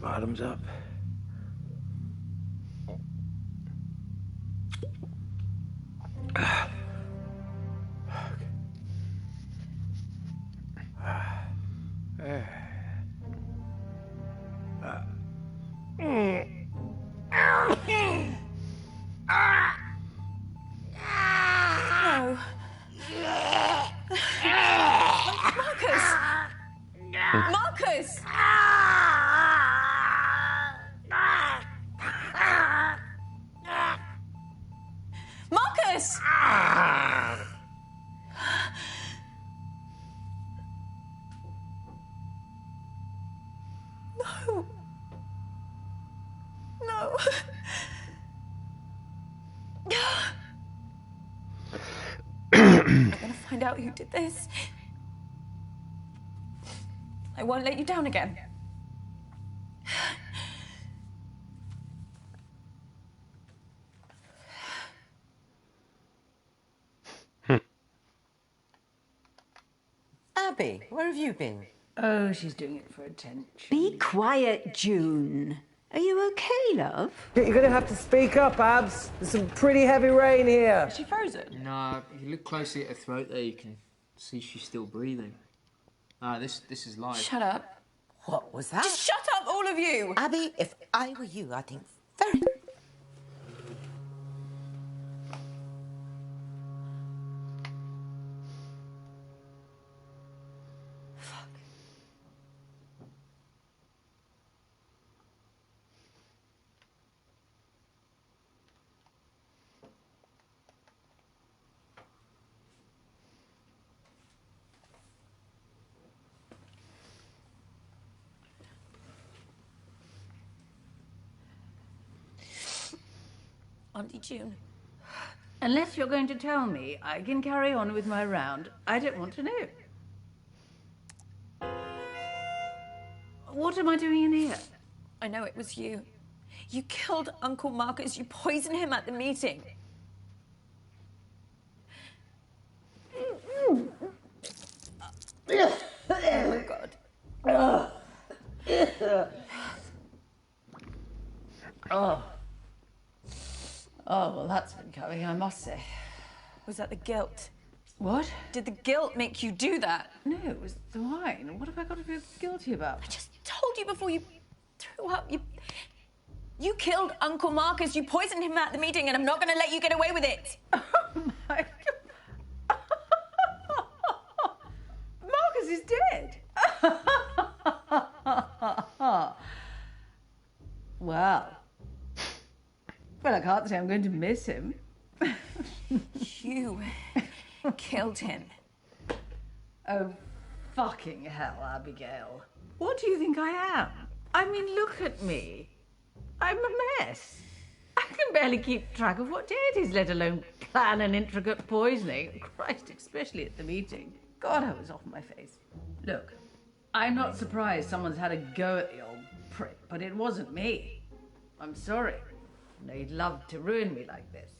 Bottoms up. No. Marcus! Marcus! Marcus! No. No. I'm gonna find out who did this. I won't let you down again. Abby, where have you been? Oh, she's doing it for attention. Be quiet, June. Are you okay, love? You're gonna have to speak up, Abs. There's some pretty heavy rain here. Is she frozen? No, if you look closely at her throat there, you can see she's still breathing. This is live. Shut up. What was that? Just shut up, all of you! Abby, if I were you, I'd think very... Auntie June. Unless you're going to tell me, I can carry on with my round. I don't want to know. What am I doing in here? I know it was you. You killed Uncle Marcus. You poisoned him at the meeting. Oh, my God. Oh, well, that's been coming, I must say. Was that the guilt? What? Did the guilt make you do that? No, it was the wine. What have I got to feel guilty about? I just told you before you threw up. You killed Uncle Marcus. You poisoned him at the meeting, and I'm not going to let you get away with it. Oh, my God. Marcus is dead. Well, I can't say I'm going to miss him. You killed him. Oh, fucking hell, Abigail. What do you think I am? I mean, look at me. I'm a mess. I can barely keep track of what day it is, let alone plan an intricate poisoning. Christ, especially at the meeting. God, I was off my face. Look, I'm not surprised someone's had a go at the old prick, but it wasn't me. I'm sorry. I know you'd love to ruin me like this.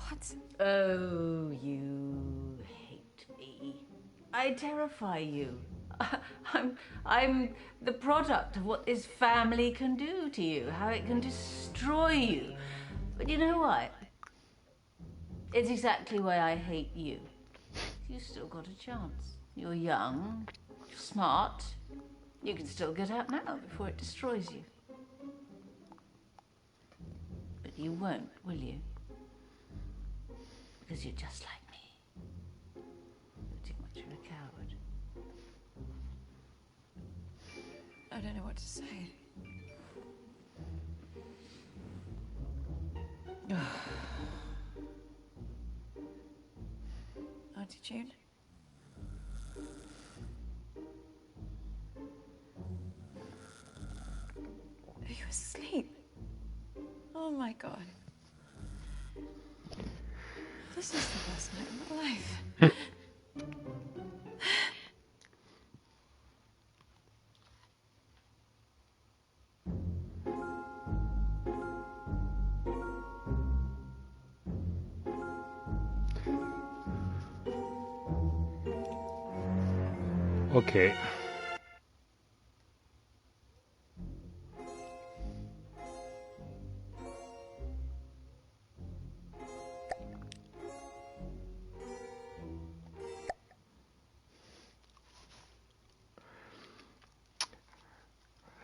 What? Oh, you hate me. I terrify you. I'm the product of what this family can do to you, how it can destroy you. But you know what? It's exactly why I hate you. You've still got a chance. You're young, you're smart. You can still get out now before it destroys you. But you won't, will you? Because you're just like me. You're too much of a coward. I don't know what to say. Auntie June? Are you asleep? Oh my God. This is the best night of my life. Ok.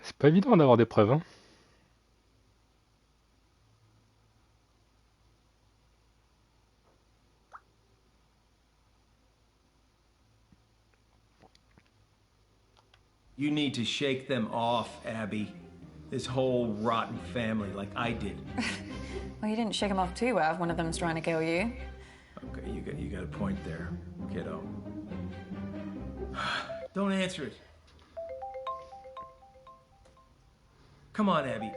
C'est pas évident d'avoir des preuves, hein. You need to shake them off, Abby. This whole rotten family, like I did. Well, you didn't shake them off too well if one of them's trying to kill you. Okay, you got a point there, kiddo. Don't answer it. Come on, Abby.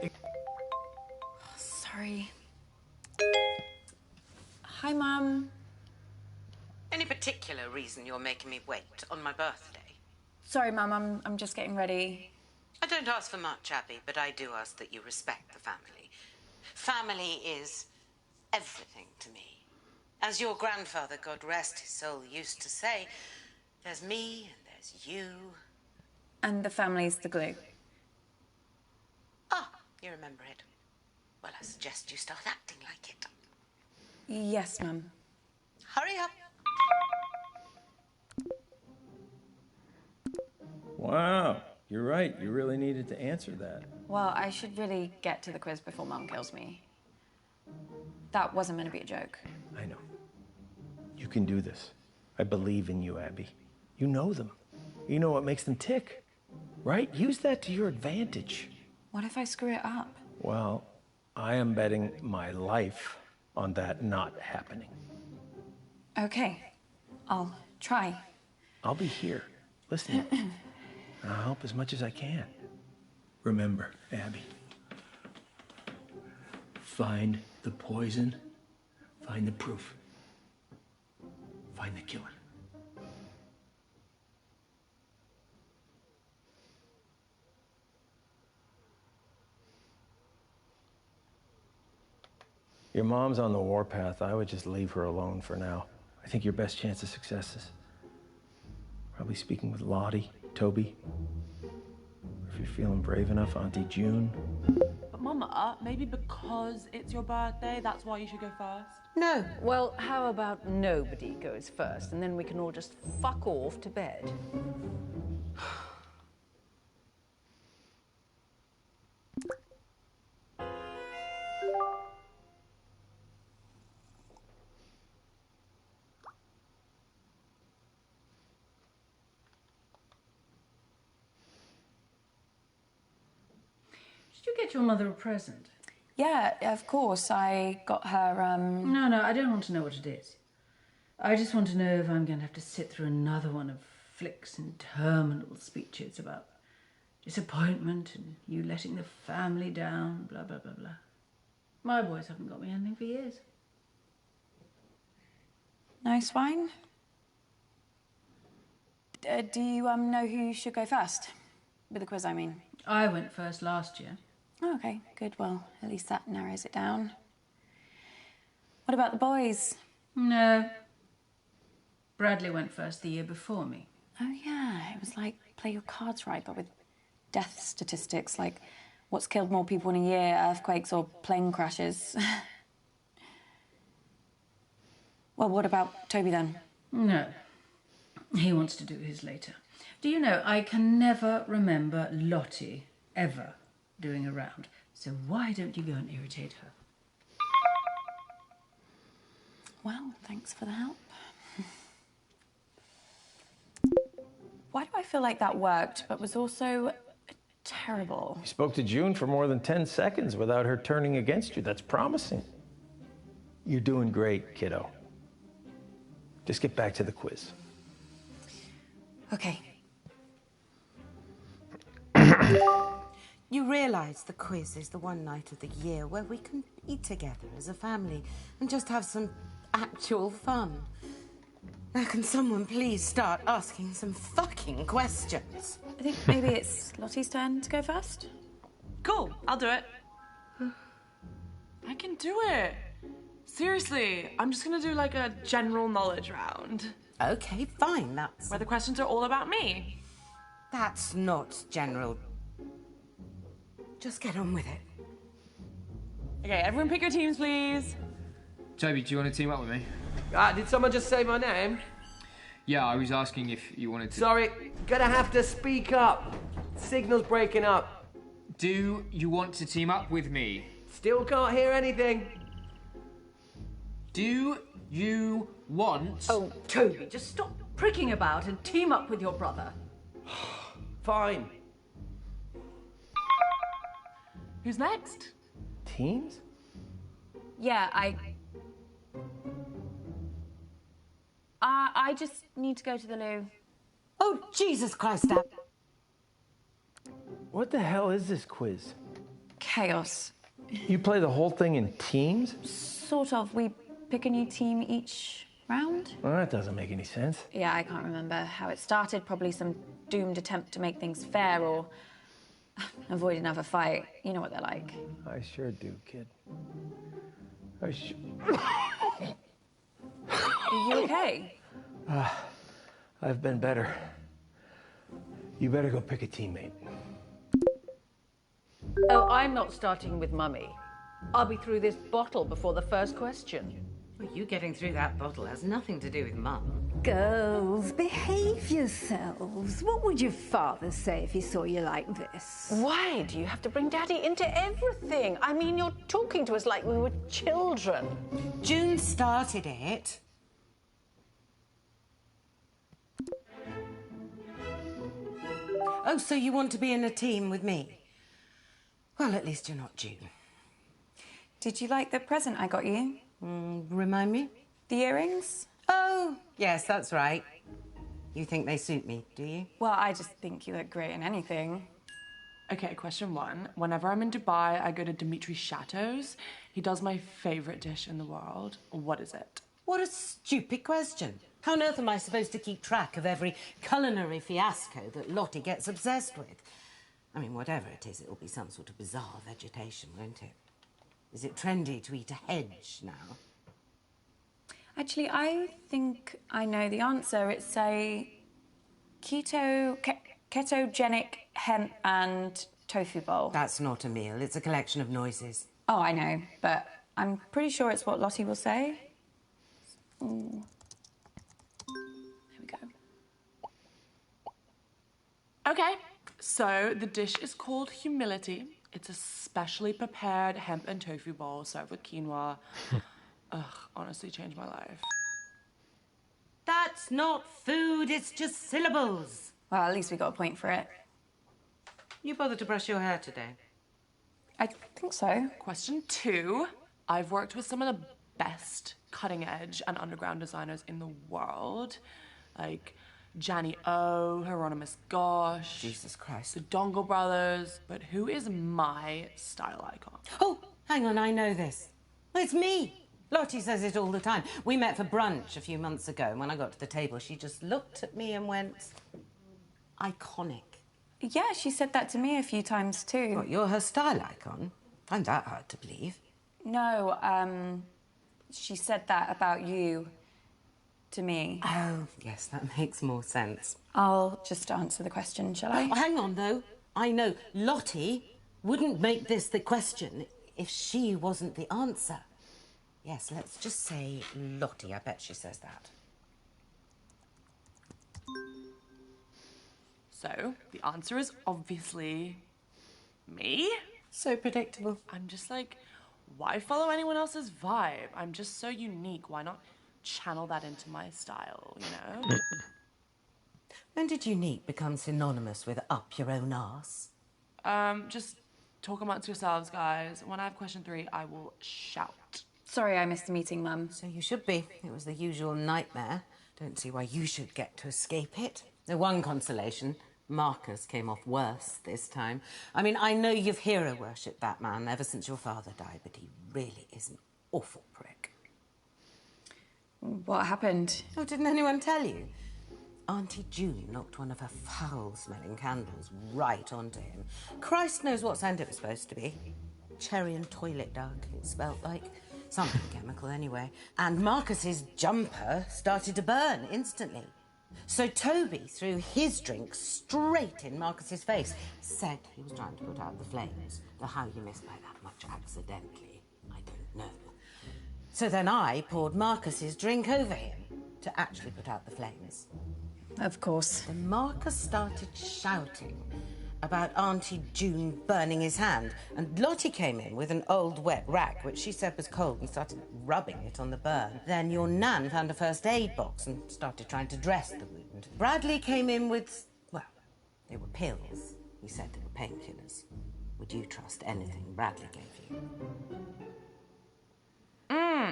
Sorry. Hi, Mum. Any particular reason you're making me wait on my birthday? Sorry, Mum, I'm just getting ready. I don't ask for much, Abby, but I do ask that you respect the family. Family is everything to me. As your grandfather, God rest his soul, used to say, there's me and there's you. And the family's the glue. Ah, you remember it. Well, I suggest you start acting like it. Yes, Mum. Hurry up. Wow, you're right. You really needed to answer that. Well, I should really get to the quiz before Mum kills me. That wasn't meant to be a joke. I know. You can do this. I believe in you, Abby. You know them. You know what makes them tick, right? Use that to your advantage. What if I screw it up? Well, I am betting my life on that not happening. Okay, I'll try. I'll be here, listening. And I'll help as much as I can. Remember, Abby, find the poison, find the proof, find the killer. Your mom's on the warpath. I would just leave her alone for now. I think your best chance of success is probably speaking with Lottie, Toby. Or if you're feeling brave enough, Auntie June. But Mama, maybe because it's your birthday, that's why you should go first. No. Well, how about nobody goes first, and then we can all just fuck off to bed? Did you get your mother a present? Yeah, of course. I got her, No, I don't want to know what it is. I just want to know if I'm going to have to sit through another one of Flick's interminable speeches about disappointment and you letting the family down, blah, blah, blah, blah. My boys haven't got me anything for years. Nice wine. Do you know who should go first? With the quiz, I mean. I went first last year. Oh, okay, good. Well, at least that narrows it down. What about the boys? No. Bradley went first the year before me. Oh, yeah. It was like play your cards right, but with death statistics, like what's killed more people in a year, earthquakes or plane crashes. Well, what about Toby then? No. He wants to do his later. Do you know, I can never remember Lottie ever doing a round. So why don't you go and irritate her? Well, thanks for the help. Why do I feel like that worked, but was also terrible? You spoke to June for more than 10 seconds without her turning against you. That's promising. You're doing great, kiddo. Just get back to the quiz. Okay. You realise the quiz is the one night of the year where we can be together as a family and just have some actual fun. Now, can someone please start asking some fucking questions? I think maybe it's Lottie's turn to go first. Cool, I'll do it. I can do it. Seriously, I'm just gonna do like a general knowledge round. Okay, fine, that's... Where the questions are all about me. That's not general. Just get on with it. Okay, everyone pick your teams, please. Toby, do you want to team up with me? Did someone just say my name? Yeah, I was asking if you wanted to... Sorry, gonna have to speak up. Signal's breaking up. Do you want to team up with me? Still can't hear anything. Do you want... Oh, Toby, just stop pricking about and team up with your brother. Fine. Who's next? Teams? Yeah, I just need to go to the loo. Oh, Jesus Christ, Dad. What the hell is this quiz? Chaos. You play the whole thing in teams? Sort of. We pick a new team each round. Well, that doesn't make any sense. Yeah, I can't remember how it started. Probably some doomed attempt to make things fair or avoid another fight. You know what they're like. I sure do, kid. Are you okay? I've been better. You better go pick a teammate. Oh, I'm not starting with Mummy. I'll be through this bottle before the first question. Well, you getting through that bottle has nothing to do with Mum. Girls, behave yourselves. What would your father say if he saw you like this? Why do you have to bring Daddy into everything? I mean, you're talking to us like we were children. June started it. Oh, so you want to be in a team with me? Well, at least you're not June. Did you like the present I got you? Remind me? The earrings? Oh, yes, that's right. You think they suit me, do you? Well, I just think you look great in anything. Okay, question one. Whenever I'm in Dubai, I go to Dimitri's Chateaus. He does my favorite dish in the world. What is it? What a stupid question. How on earth am I supposed to keep track of every culinary fiasco that Lottie gets obsessed with? I mean, whatever it is, it'll be some sort of bizarre vegetation, won't it? Is it trendy to eat a hedge now? Actually, I think I know the answer. It's a ketogenic hemp and tofu bowl. That's not a meal. It's a collection of noises. Oh, I know, but I'm pretty sure it's what Lottie will say. There we go. Okay, so the dish is called Humility. It's a specially prepared hemp and tofu bowl served with quinoa. Ugh, honestly changed my life. That's not food, it's just syllables. Well, at least we got a point for it. You bothered to brush your hair today? I think so. Question two. I've worked with some of the best cutting edge and underground designers in the world. Like Gianni O, Hieronymus Gosh. Jesus Christ. The Dongle Brothers. But who is my style icon? Oh, hang on, I know this. It's me. Lottie says it all the time. We met for brunch a few months ago, and when I got to the table, she just looked at me and went, iconic. Yeah, she said that to me a few times too. What, you're her style icon? Find that hard to believe. No, She said that about you to me. Oh, yes, that makes more sense. I'll just answer the question, shall I? Oh, hang on, though. I know Lottie wouldn't make this the question if she wasn't the answer. Yes, let's just say Lottie. I bet she says that. So, the answer is obviously me. So predictable. I'm just like, why follow anyone else's vibe? I'm just so unique. Why not channel that into my style, you know? When did unique become synonymous with up your own arse? Just talk amongst yourselves, guys. When I have question 3, I will shout. Sorry I missed the meeting, Mum. So you should be. It was the usual nightmare. Don't see why you should get to escape it. The one consolation, Marcus came off worse this time. I mean, I know you've hero-worshipped that man ever since your father died, but he really is an awful prick. What happened? Oh, didn't anyone tell you? Auntie June knocked one of her foul-smelling candles right onto him. Christ knows what scent it was supposed to be. Cherry and toilet dug, it smelled like. Something chemical, anyway. And Marcus's jumper started to burn instantly. So Toby threw his drink straight in Marcus's face. Said he was trying to put out the flames. Now, how you missed by that much accidentally, I don't know. So then I poured Marcus's drink over him to actually put out the flames. Of course. Then Marcus started shouting about Auntie June burning his hand, and Lottie came in with an old wet rag, which she said was cold, and started rubbing it on the burn. Then your nan found a first aid box and started trying to dress the wound. Bradley came in with, well, they were pills. He said they were painkillers. Would you trust anything Bradley gave you?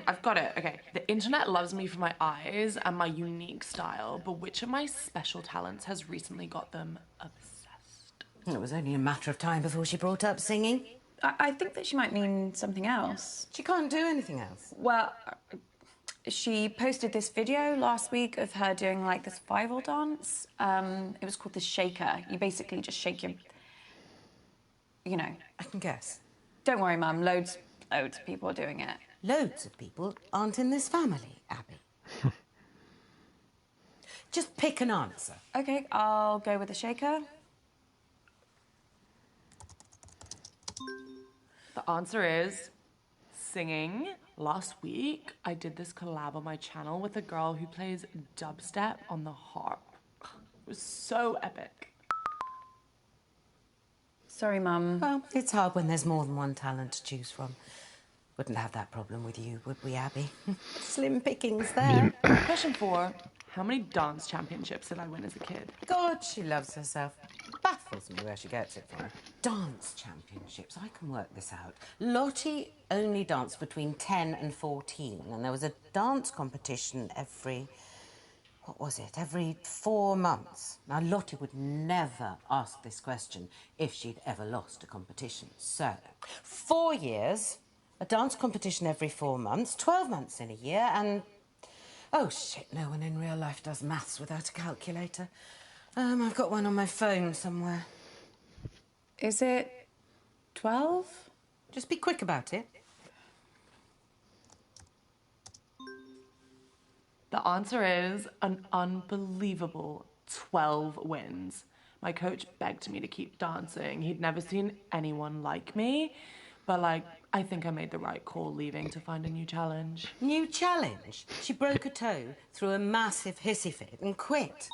I've got it. Okay. The internet loves me for my eyes and my unique style, but which of my special talents has recently got them obsessed? It was only a matter of time before she brought up singing. I think that she might mean something else. She can't do anything else. Well, she posted this video last week of her doing like this survival dance. It was called the shaker. You basically just shake your, you know. I can guess. Don't worry, Mum. Loads of people are doing it. Loads of people aren't in this family, Abby. Just pick an answer. Okay, I'll go with the shaker. The answer is singing. Last week, I did this collab on my channel with a girl who plays dubstep on the harp. It was so epic. Sorry, Mum. Well, it's hard when there's more than one talent to choose from. Wouldn't have that problem with you, would we, Abby? Slim pickings there. Question 4. How many dance championships did I win as a kid? God, she loves herself. Baffles me where she gets it from. Dance championships, I can work this out. Lottie only danced between 10 and 14, and there was a dance competition every 4 months. Now, Lottie would never ask this question if she'd ever lost a competition. So, 4 years, a dance competition every 4 months, 12 months in a year, and... Oh, shit, no one in real life does maths without a calculator. I've got one on my phone somewhere. Is it 12? Just be quick about it. The answer is an unbelievable 12 wins. My coach begged me to keep dancing. He'd never seen anyone like me. But, like, I think I made the right call leaving to find a new challenge. New challenge? She broke a toe, threw a massive hissy fit and quit.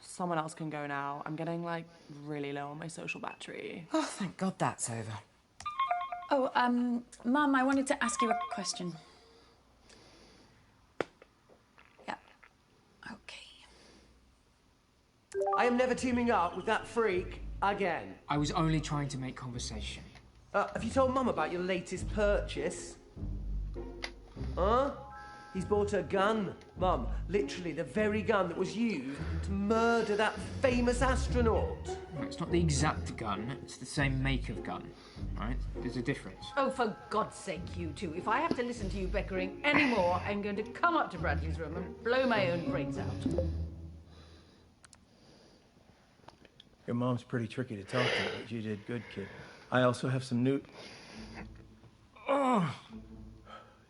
Someone else can go now. I'm getting, like, really low on my social battery. Oh, thank God that's over. Oh, Mum, I wanted to ask you a question. Yeah. Okay. I am never teaming up with that freak again. I was only trying to make conversation. Have you told Mum about your latest purchase? Huh? He's bought a gun, Mum. Literally the very gun that was used to murder that famous astronaut. No, it's not the exact gun, it's the same make of gun, right? There's a difference. Oh, for God's sake, you two. If I have to listen to you bickering anymore, I'm going to come up to Bradley's room and blow my own brains out. Your mom's pretty tricky to talk to, but you did good, kid. I also have some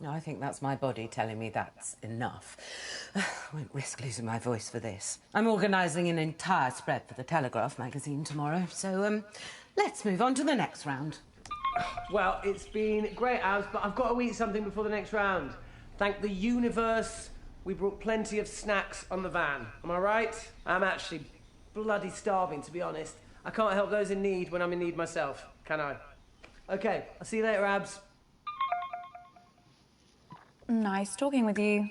No, I think that's my body telling me that's enough. I won't risk losing my voice for this. I'm organising an entire spread for the Telegraph magazine tomorrow, so let's move on to the next round. Well, it's been great, Abs, but I've got to eat something before the next round. Thank the universe, we brought plenty of snacks on the van. Am I right? I'm actually bloody starving, to be honest. I can't help those in need when I'm in need myself, can I? Okay, I'll see you later, Abs. Nice talking with you.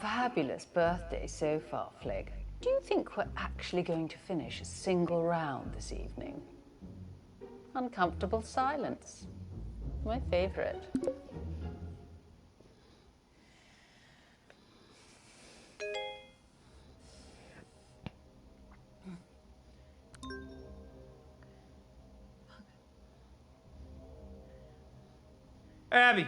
Fabulous birthday so far, Flig. Do you think we're actually going to finish a single round this evening? Uncomfortable silence. My favourite. Abby!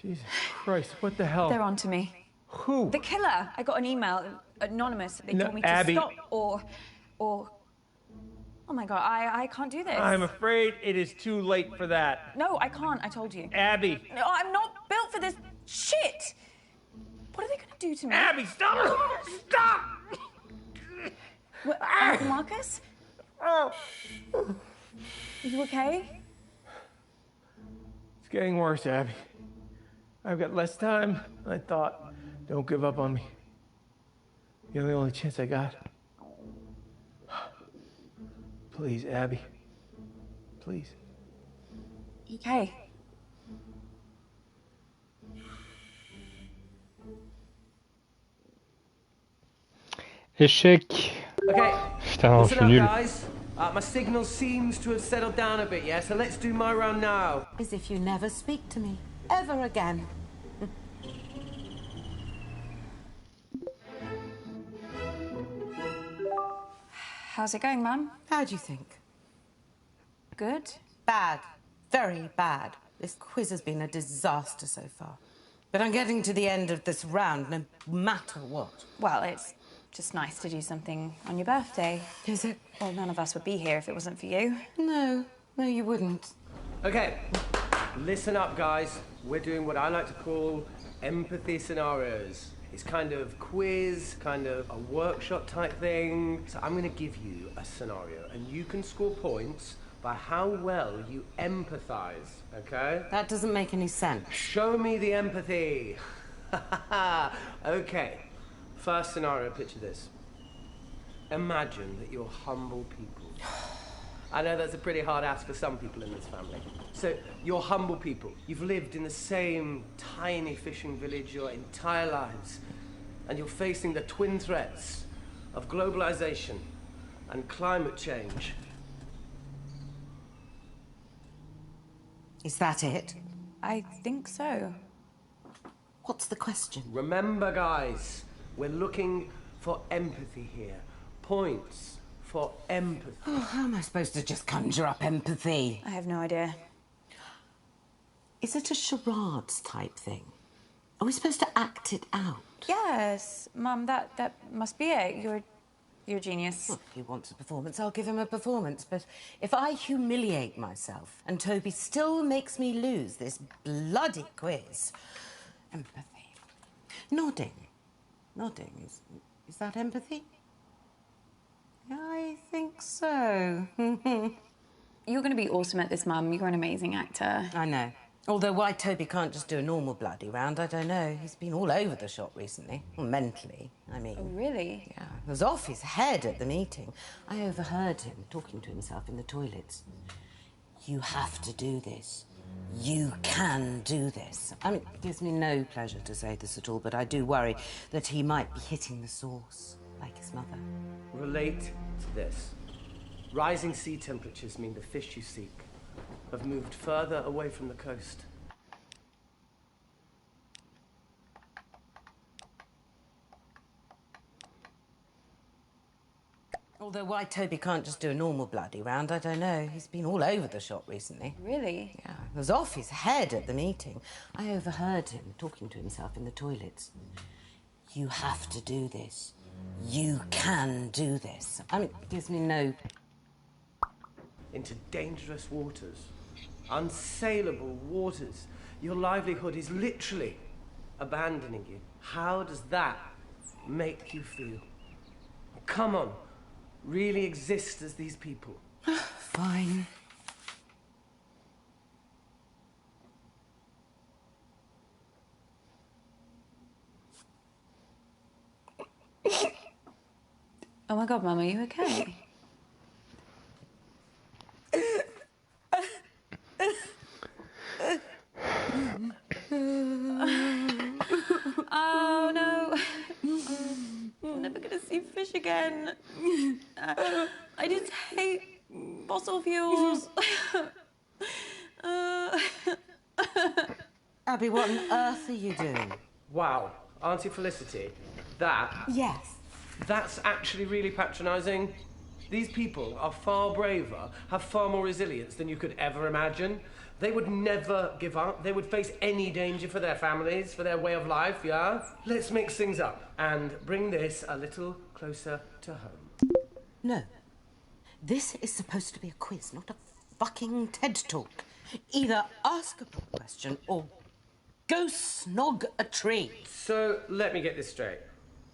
Jesus Christ, what the hell? They're on to me. Who? The killer. I got an email, anonymous. They No, told me to Abby. stop or... Oh my God, I can't do this. I'm afraid it is too late for that. No, I can't, I told you. Abby! No, I'm not built for this shit! What are they gonna do to me? Abby, stop! Stop! What, Marcus? Oh. Are you okay? It's getting worse, Abby. I've got less time than I thought. Don't give up on me. You're the only chance I got. Please, Abby. Please. Okay. Échec. Okay, Putain, je listen suis up, nul. guys. My signal seems to have settled down a bit, yeah? So let's do my round now. As if you never speak to me, ever again. How's it going, Mum? How do you think? Good. Bad. Very bad. This quiz has been a disaster so far. But I'm getting to the end of this round, no matter what. Well, it's just nice to do something on your birthday. Is it? Well, none of us would be here if it wasn't for you. No, you wouldn't. Okay, listen up, guys. We're doing what I like to call empathy scenarios. It's kind of quiz, kind of a workshop type thing. So I'm going to give you a scenario, and you can score points by how well you empathize, okay? That doesn't make any sense. Show me the empathy. Okay, first scenario, picture this. Imagine that you're humble people. I know that's a pretty hard ask for some people in this family. So, you're humble people. You've lived in the same tiny fishing village your entire lives. And you're facing the twin threats of globalization and climate change. Is that it? I think so. What's the question? Remember, guys, we're looking for empathy here. Points for empathy. Oh, how am I supposed to just conjure up empathy? I have no idea. Is it a charades type thing? Are we supposed to act it out? Yes, Mum, that must be it. You're a genius. Well, if he wants a performance, I'll give him a performance. But if I humiliate myself and Toby still makes me lose this bloody quiz... Empathy. Nodding. Nodding. Is that empathy? I think so. You're going to be awesome at this, Mum. You're an amazing actor. I know. Although why Toby can't just do a normal bloody round, I don't know. He's been all over the shop recently. Well, mentally, I mean. Oh, really? Yeah, he was off his head at the meeting. I overheard him talking to himself in the toilets. You have to do this. You can do this. I mean, it gives me no pleasure to say this at all, but I do worry that he might be hitting the source, like his mother. Relate to this. Rising sea temperatures mean the fish you seek have moved further away from the coast. Although why Toby can't just do a normal bloody round, I don't know. He's been all over the shop recently. Really? Yeah, he was off his head at the meeting. I overheard him talking to himself in the toilets. You have to do this. You can do this. I mean, it gives me no... into dangerous waters, unsaleable waters. Your livelihood is literally abandoning you. How does that make you feel? Come on, really exist as these people. Fine. Oh my God, Mum, are you okay? Oh no. I'm never gonna see fish again. I just hate fossil fuels. Abby, what on earth are you doing? Wow, Auntie Felicity, that... Yes. That's actually really patronising. These people are far braver, have far more resilience than you could ever imagine. They would never give up. They would face any danger for their families, for their way of life, yeah? Let's mix things up and bring this a little closer to home. No. This is supposed to be a quiz, not a fucking TED Talk. Either ask a proper question or go snog a tree. So, let me get this straight.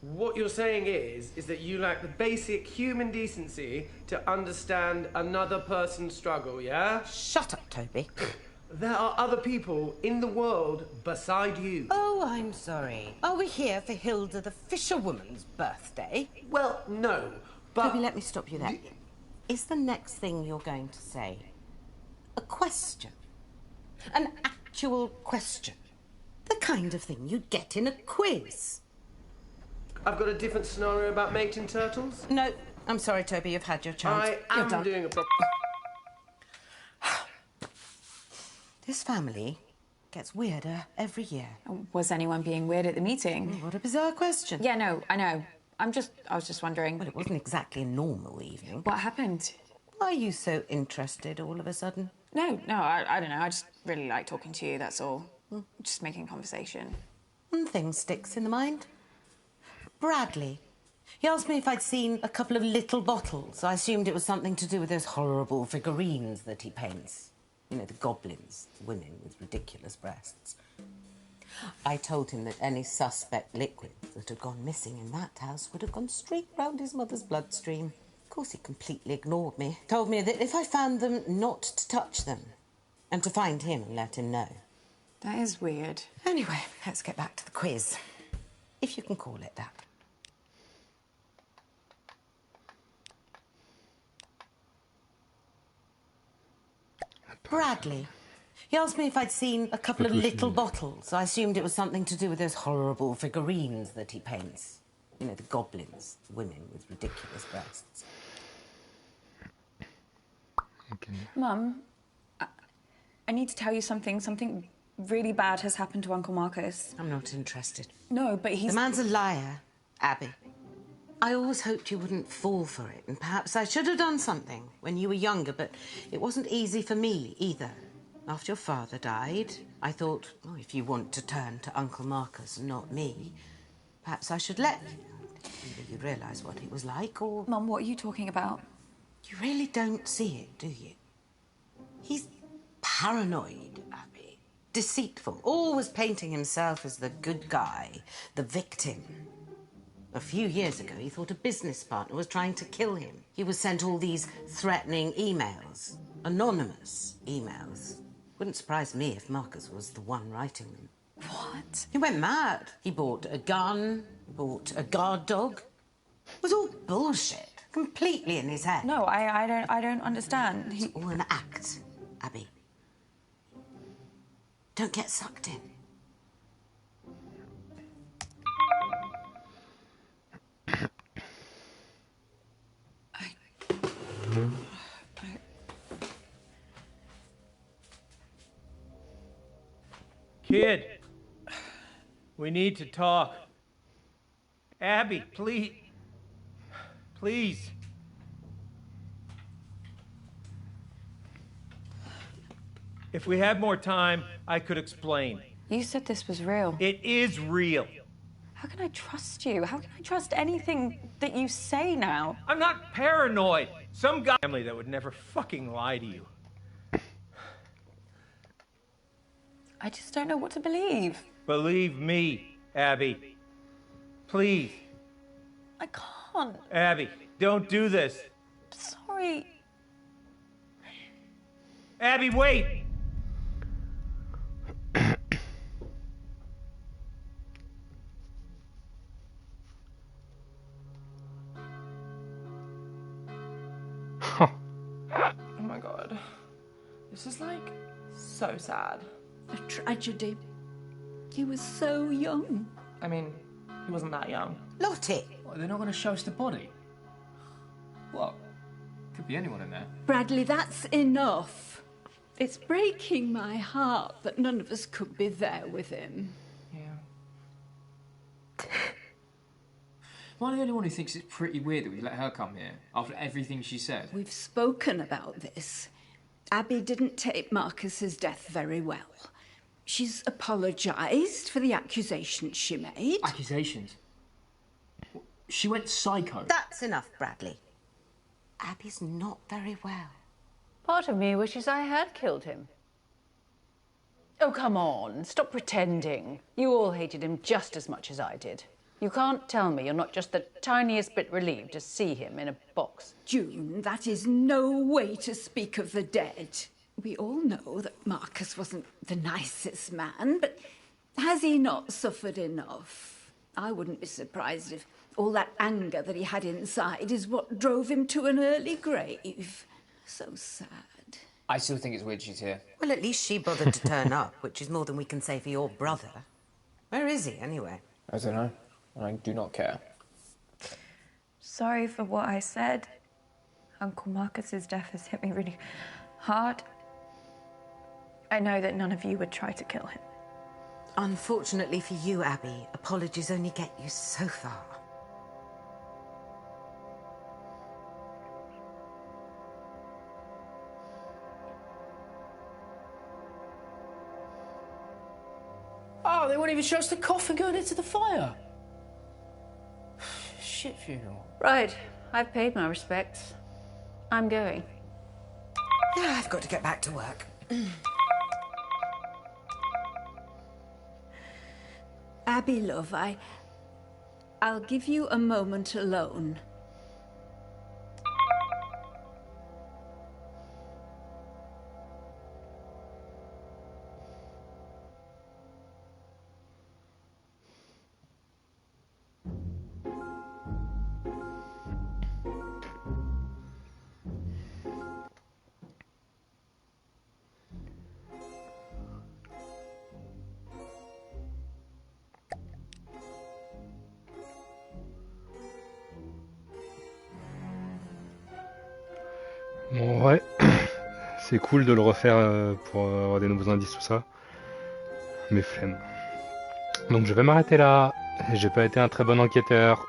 What you're saying is that you lack the basic human decency to understand another person's struggle, yeah? Shut up, Toby. There are other people in the world beside you. Oh, I'm sorry. Are we here for Hilda the fisherwoman's birthday? Well, no, but... Toby, let me stop you there. Is the next thing you're going to say a question? An actual question? The kind of thing you'd get in a quiz? I've got a different scenario about mating turtles. No, I'm sorry, Toby, you've had your chance. I You're am done. doing a proper... This family gets weirder every year. Was anyone being weird at the meeting? What a bizarre question. Yeah, no, I know. I was just wondering. Well, it wasn't exactly a normal evening. What happened? Why are you so interested all of a sudden? No, I don't know. I just really like talking to you, that's all. Just making conversation. One thing sticks in the mind. Bradley. He asked me if I'd seen a couple of little bottles. I assumed it was something to do with those horrible figurines that he paints. You know, the goblins, women with ridiculous breasts. I told him that any suspect liquid that had gone missing in that house would have gone straight round his mother's bloodstream. Of course, he completely ignored me. Told me that if I found them, not to touch them. And to find him and let him know. That is weird. Anyway, let's get back to the quiz. If you can call it that. Bradley. He asked me if I'd seen a couple of little bottles. I assumed it was something to do with those horrible figurines that he paints. You know, the goblins, women with ridiculous breasts. Okay. Mum, I need to tell you something. Something really bad has happened to Uncle Marcus. I'm not interested. No, but he's... The man's a liar, Abby. I always hoped you wouldn't fall for it, and perhaps I should have done something when you were younger, but it wasn't easy for me either. After your father died, I thought, oh, if you want to turn to Uncle Marcus and not me, perhaps I should let you. Either you realise what he was like, or... Mum, what are you talking about? You really don't see it, do you? He's paranoid, Abby. Deceitful. Always painting himself as the good guy, the victim. A few years ago, he thought a business partner was trying to kill him. He was sent all these threatening emails. Anonymous emails. Wouldn't surprise me if Marcus was the one writing them. What? He went mad. He bought a gun, bought a guard dog. It was all bullshit. Completely in his head. No, I don't understand. It's all an act, Abby. Don't get sucked in. Kid, we need to talk. Abby, please. Please. If we had more time, I could explain. You said this was real. It is real. How can I trust you? How can I trust anything that you say now. I'm not paranoid. Some guy family that would never fucking lie to you. I just don't know what to believe. Believe me, Abby. Please. I can't. Abby, don't do this. Sorry. Abby, wait! Oh my god. This is like so sad. A tragedy. He was so young. I mean, he wasn't that young. Lottie! What, they're not going to show us the body? What? Could be anyone in there. Bradley, that's enough. It's breaking my heart that none of us could be there with him. Yeah. Am I the only one who thinks it's pretty weird that we let her come here after everything she said? We've spoken about this. Abby didn't take Marcus's death very well. She's apologised for the accusations she made. Accusations? She went psycho. That's enough, Bradley. Abby's not very well. Part of me wishes I had killed him. Oh, come on. Stop pretending. You all hated him just as much as I did. You can't tell me you're not just the tiniest bit relieved to see him in a box. June, that is no way to speak of the dead. We all know that Marcus wasn't the nicest man, but has he not suffered enough? I wouldn't be surprised if all that anger that he had inside is what drove him to an early grave. So sad. I still think it's weird she's here. Well, at least she bothered to turn up, which is more than we can say for your brother. Where is he, anyway? I don't know. I do not care. Sorry for what I said. Uncle Marcus's death has hit me really hard. I know that none of you would try to kill him. Unfortunately for you, Abby, apologies only get you so far. Oh, they won't even show us the coffin going into the fire. Shit funeral. Right. I've paid my respects. I'm going. Yeah, I've got to get back to work. Abby, love, I'll give you a moment alone. Bon, ouais, c'est cool de le refaire pour avoir des nouveaux indices, tout ça. Mais flemme. Donc je vais m'arrêter là. J'ai pas été un très bon enquêteur.